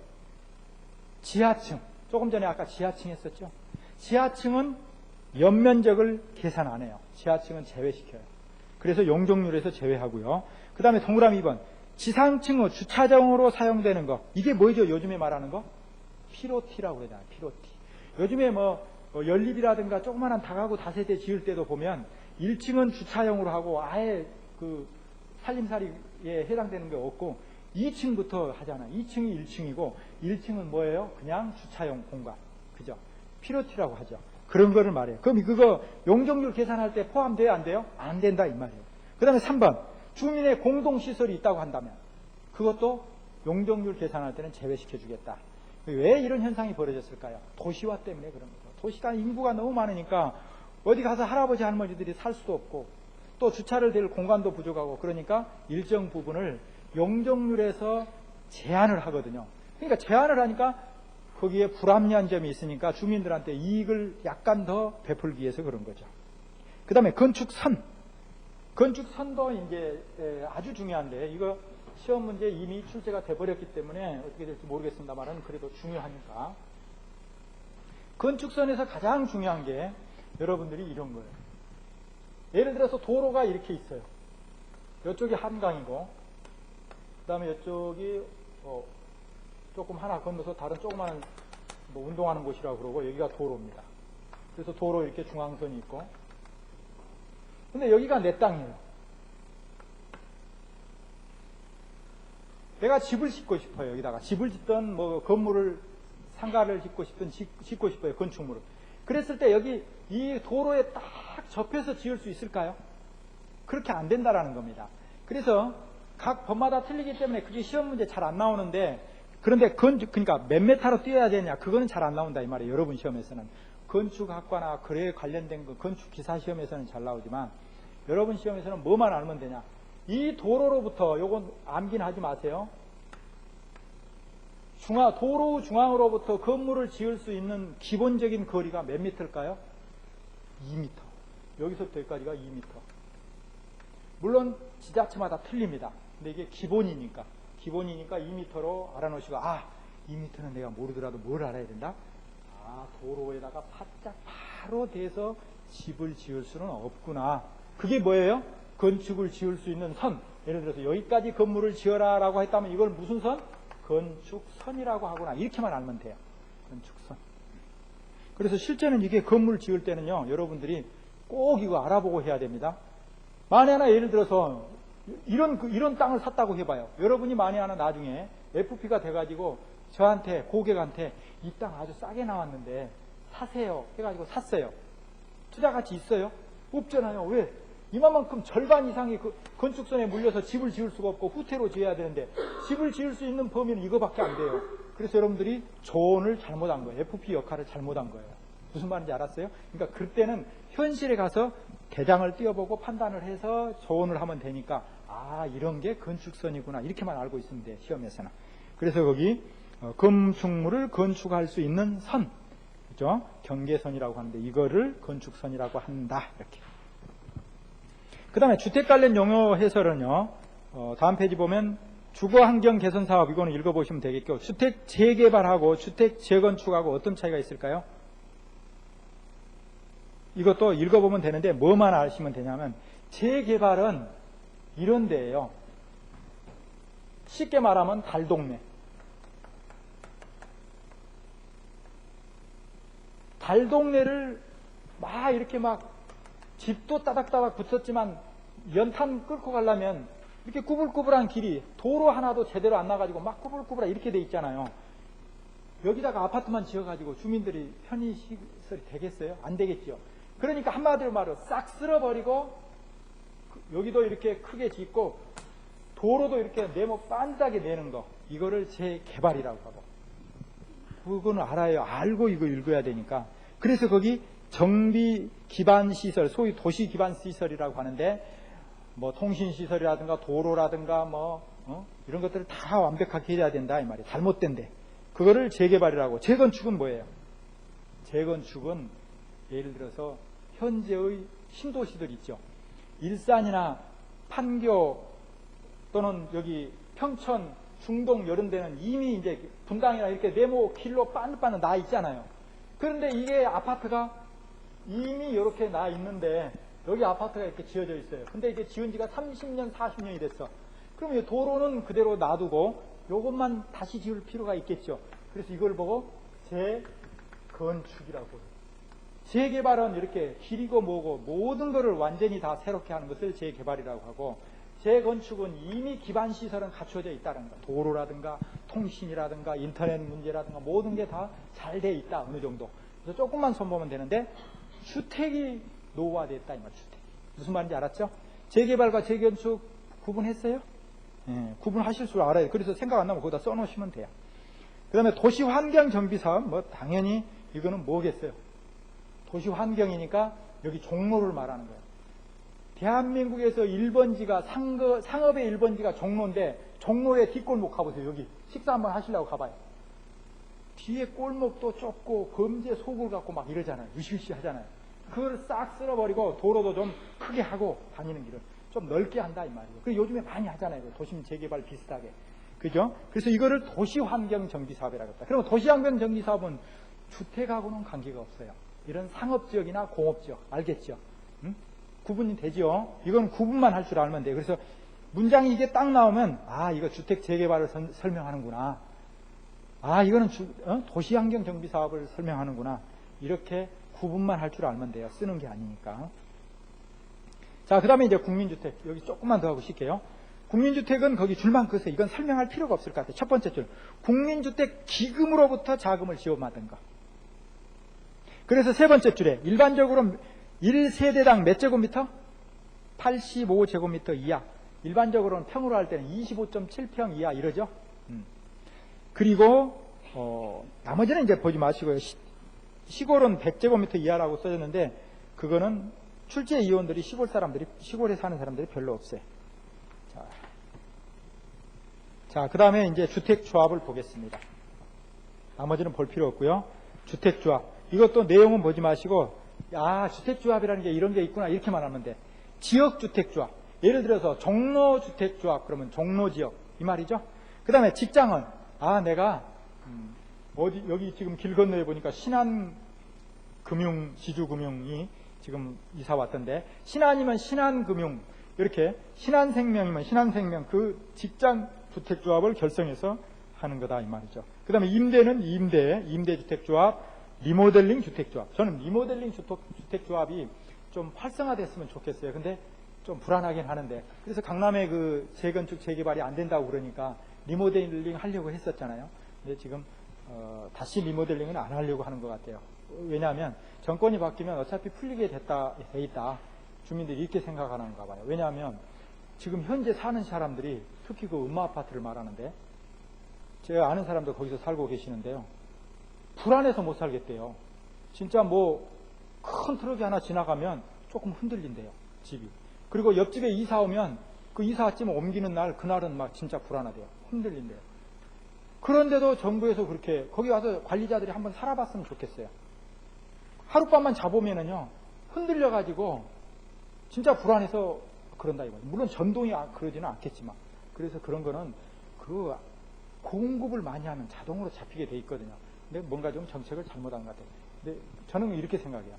지하층. 조금 전에 아까 지하층 했었죠? 지하층은 연면적을 계산 안 해요. 지하층은 제외시켜요. 그래서 용적률에서 제외하고요. 그 다음에 동그라미 2번. 지상층은 주차장으로 사용되는 거. 이게 뭐죠? 요즘에 말하는 거? 피로티라고 그러잖아요. 피로티. 요즘에 연립이라든가 조그마한 다가구 다세대 지을 때도 보면 1층은 주차용으로 하고 아예 그 살림살이에 해당되는 게 없고 2층부터 하잖아요. 2층이 1층이고 1층은 뭐예요? 그냥 주차용 공간. 그죠? 피로티라고 하죠. 그런 거를 말해요. 그럼 그거 용적률 계산할 때 포함돼요? 안 돼요? 안 된다 이 말이에요. 그 다음에 3번. 주민의 공동시설이 있다고 한다면 그것도 용적률 계산할 때는 제외시켜 주겠다. 왜 이런 현상이 벌어졌을까요? 도시화 때문에 그런 거죠. 도시가 인구가 너무 많으니까 어디 가서 할아버지 할머니들이 살 수도 없고 또 주차를 댈 공간도 부족하고 그러니까 일정 부분을 용적률에서 제한을 하거든요. 그러니까 제한을 하니까 거기에 불합리한 점이 있으니까 주민들한테 이익을 약간 더 베풀기 위해서 그런 거죠. 그 다음에 건축선. 건축선도 이제 아주 중요한데 이거 시험 문제 이미 출제가 돼버렸기 때문에 어떻게 될지 모르겠습니다만은 그래도 중요하니까. 건축선에서 가장 중요한 게 여러분들이 이런 거예요. 예를 들어서 도로가 이렇게 있어요. 이쪽이 한강이고 그 다음에 이쪽이 조금 하나 건너서 다른 조그마한 운동하는 곳이라고 그러고 여기가 도로입니다. 그래서 도로 이렇게 중앙선이 있고 근데 여기가 내 땅이에요. 내가 집을 짓고 싶어요. 여기다가 집을 짓든 건물을 상가를 짓고 싶든 짓고 싶어요. 건축물을. 그랬을 때 여기 이 도로에 딱 접해서 지을 수 있을까요? 그렇게 안 된다라는 겁니다. 그래서 각 법마다 틀리기 때문에 그게 시험 문제 잘 안 나오는데 그런데 그러니까 몇 메타로 뛰어야 되냐 그거는 잘 안 나온다 이 말이에요. 여러분 시험에서는 건축학과나 그에 관련된 거 건축 기사 시험에서는 잘 나오지만 여러분 시험에서는 뭐만 알면 되냐? 이 도로로부터 요건 암기는 하지 마세요. 도로 중앙으로부터 건물을 지을 수 있는 기본적인 거리가 몇 미터일까요? 2m. 여기서부터 여기까지가 2m. 물론 지자체마다 틀립니다. 근데 이게 기본이니까 2m로 알아놓으시고, 2m는 내가 모르더라도 뭘 알아야 된다? 도로에다가 바짝 바로 대서 집을 지을 수는 없구나. 그게 뭐예요? 건축을 지을 수 있는 선. 예를 들어서 여기까지 건물을 지어라 라고 했다면 이걸 무슨 선? 건축선이라고 하구나. 이렇게만 알면 돼요. 건축선. 그래서 실제는 이게 건물 지을 때는요, 여러분들이 꼭 이거 알아보고 해야 됩니다. 만에 하나 예를 들어서 이런 땅을 샀다고 해봐요. 여러분이 만에 하나 나중에 FP가 돼가지고 저한테, 고객한테 이 땅 아주 싸게 나왔는데 사세요 해가지고 샀어요. 투자가치 있어요? 없잖아요. 왜? 이만큼 절반 이상이 그 건축선에 물려서 집을 지을 수가 없고 후퇴로 지어야 되는데 집을 지을 수 있는 범위는 이거밖에 안 돼요. 그래서 여러분들이 조언을 잘못한 거예요. FP 역할을 잘못한 거예요. 무슨 말인지 알았어요? 그러니까 그때는 현실에 가서 대장을 띄워보고 판단을 해서 조언을 하면 되니까 이런 게 건축선이구나 이렇게만 알고 있으면 돼요. 시험에서는. 그래서 거기 건축물을 건축할 수 있는 선, 그죠? 경계선이라고 하는데 이거를 건축선이라고 한다. 이렇게. 그 다음에 주택 관련 용어 해설은요, 다음 페이지 보면 주거환경 개선 사업, 이거는 읽어보시면 되겠고, 주택 재개발하고 주택 재건축하고 어떤 차이가 있을까요? 이것도 읽어보면 되는데 뭐만 아시면 되냐면, 재개발은 이런 데예요. 쉽게 말하면 달동네. 달동네를 이렇게 집도 따닥따닥 붙었지만 연탄 끌고 가려면 이렇게 꾸불꾸불한 길이, 도로 하나도 제대로 안 나가지고 꾸불꾸불하게 이렇게 돼 있잖아요. 여기다가 아파트만 지어가지고 주민들이 편의시설이 되겠어요? 안 되겠죠. 그러니까 한마디로 말로 싹 쓸어버리고 여기도 이렇게 크게 짓고 도로도 이렇게 빤듯하게 내는 거, 이거를 재개발이라고 하고, 그거는 알아요. 알고 이거 읽어야 되니까. 그래서 거기 정비 기반 시설, 소위 도시 기반 시설이라고 하는데, 통신 시설이라든가 도로라든가 이런 것들을 다 완벽하게 해야 된다 이 말이에요. 잘못된데 그거를 재개발이라고. 재건축은 뭐예요? 재건축은 예를 들어서 현재의 신도시들 있죠. 일산이나 판교 또는 여기 평천, 중동 이런 데는 이미 이제 분당이나 이렇게 네모 길로 빤듯빤듯 나 있잖아요. 그런데 이게 아파트가 이미 이렇게 나 있는데 여기 아파트가 이렇게 지어져 있어요. 근데 이게 지은 지가 30년, 40년이 됐어. 그럼 이 도로는 그대로 놔두고 요것만 다시 지을 필요가 있겠죠. 그래서 이걸 보고 재건축이라고 해요. 재개발은 이렇게 길이고 뭐고 모든 것을 완전히 다 새롭게 하는 것을 재개발이라고 하고, 재건축은 이미 기반 시설은 갖춰져 있다는 거. 도로라든가 통신이라든가 인터넷 문제라든가 모든 게 다 잘 돼 있다. 어느 정도. 그래서 조금만 손보면 되는데 주택이 노후화됐다 이 말. 주택. 무슨 말인지 알았죠? 재개발과 재건축 구분했어요? 네, 구분하실 줄 알아요. 그래서 생각 안 나면 거기다 써놓으시면 돼요. 그 다음에 도시환경정비사업, 당연히 이거는 뭐겠어요? 도시환경이니까 여기 종로를 말하는 거예요. 대한민국에서 1번지가 상업의 1번지가 종로인데 종로의 뒷골목 가보세요. 여기 식사 한번 하시려고 가봐요. 뒤에 골목도 좁고 범죄 속을 갖고 이러잖아요. 유실시 하잖아요. 그걸 싹 쓸어버리고 도로도 좀 크게 하고 다니는 길을 좀 넓게 한다 이 말이에요. 그 요즘에 많이 하잖아요. 도심 재개발 비슷하게. 그죠? 그래서 이거를 도시환경정비사업이라고 했다. 그럼 도시환경정비사업은 주택하고는 관계가 없어요. 이런 상업지역이나 공업지역. 알겠죠? 응? 구분이 되죠? 이건 구분만 할 줄 알면 돼요. 그래서 문장이 이게 딱 나오면 이거 주택 재개발을 설명하는구나. 이거는 도시환경정비사업을 설명하는구나. 이렇게 구분만 할 줄 알면 돼요. 쓰는 게 아니니까. 자, 그 다음에 이제 국민주택. 여기 조금만 더 하고 쉴게요. 국민주택은 거기 줄만 그으세요. 이건 설명할 필요가 없을 것 같아요. 첫 번째 줄. 국민주택 기금으로부터 자금을 지원받은 거. 그래서 세 번째 줄에 일반적으로 1세대당 몇 제곱미터? 85제곱미터 이하. 일반적으로는 평으로 할 때는 25.7평 이하 이러죠. 그리고 나머지는 이제 보지 마시고요. 시골은 100제곱미터 이하라고 써졌는데 그거는 출제 이원들이 시골에 사는 사람들이 별로 없어요. 자, 그 다음에 이제 주택 조합을 보겠습니다. 나머지는 볼 필요 없고요. 주택조합. 이것도 내용은 보지 마시고, 주택조합이라는 게 이런 게 있구나, 이렇게만 하면 돼. 지역주택조합. 예를 들어서 종로주택조합, 그러면 종로지역. 이 말이죠. 그 다음에 직장은, 내가, 여기 지금 길 건너에 보니까 신한지주금융이 지금 이사 왔던데, 신한이면 신한금융, 이렇게 신한생명이면 신한생명, 그 직장 주택조합을 결성해서 하는 거다 이 말이죠. 그 다음에 임대는 임대주택조합, 리모델링 주택조합. 저는 리모델링 주택조합이 좀 활성화됐으면 좋겠어요. 근데 좀 불안하긴 하는데, 그래서 강남에 그 재건축 재개발이 안 된다고 그러니까 리모델링 하려고 했었잖아요. 근데 지금 다시 리모델링은 안 하려고 하는 것 같아요. 왜냐하면 정권이 바뀌면 어차피 풀리게 돼 있다. 주민들이 이렇게 생각하는가 봐요. 왜냐하면 지금 현재 사는 사람들이, 특히 그 음마아파트를 말하는데, 제가 아는 사람도 거기서 살고 계시는데요. 불안해서 못 살겠대요. 진짜 큰 트럭이 하나 지나가면 조금 흔들린대요, 집이. 그리고 옆집에 이사 오면 그 이사쯤 옮기는 날, 그날은 막 진짜 불안하대요. 흔들린대요. 그런데도 정부에서 그렇게, 거기 와서 관리자들이 한번 살아봤으면 좋겠어요. 하룻밤만 자보면은요, 흔들려가지고 진짜 불안해서 그런다 이거예요. 물론 전동이 그러지는 않겠지만. 그래서 그런 거는 그 공급을 많이 하면 자동으로 잡히게 돼 있거든요. 근데 뭔가 좀 정책을 잘못한 것 같아요. 근데 저는 이렇게 생각해요.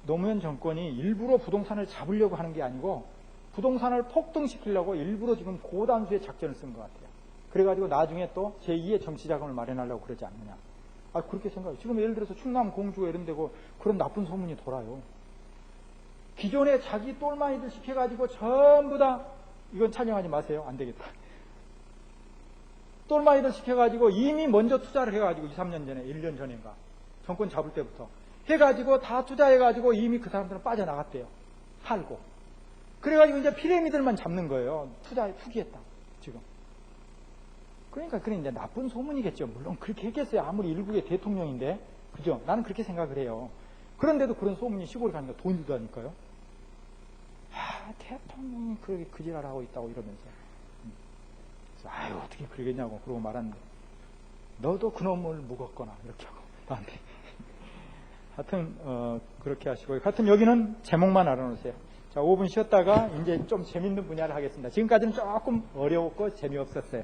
노무현 정권이 일부러 부동산을 잡으려고 하는 게 아니고 부동산을 폭등시키려고 일부러 지금 고단수의 작전을 쓴 것 같아요. 그래가지고 나중에 또 제2의 정치자금을 마련하려고 그러지 않느냐. 그렇게 생각해요. 지금 예를 들어서 충남 공주가 이런 데고 그런 나쁜 소문이 돌아요. 기존에 자기 똘마니들 시켜가지고 전부 다, 이건 촬영하지 마세요. 안 되겠다. 똘마니들 시켜가지고 이미 먼저 투자를 해가지고 2, 3년 전에, 1년 전인가, 정권 잡을 때부터 해가지고 다 투자해가지고 이미 그 사람들은 빠져나갔대요. 팔고. 그래가지고 이제 피레미들만 잡는 거예요. 투자에 투기했다. 지금. 그러니까 이제 나쁜 소문이겠죠. 물론 그렇게 했겠어요. 아무리 일국의 대통령인데. 그죠? 나는 그렇게 생각을 해요. 그런데도 그런 소문이 시골에 가니까 돈이 들다니까요. 대통령이 그렇게 그지랄 하고 있다고 이러면서. 어떻게 그러겠냐고 그러고 말았는데, 너도 그놈을 묵었거나 이렇게 하고 나한테. 하여튼 그렇게 하시고요. 하여튼 여기는 제목만 알아놓으세요. 자, 5분 쉬었다가 이제 좀 재밌는 분야를 하겠습니다. 지금까지는 조금 어려웠고 재미없었어요.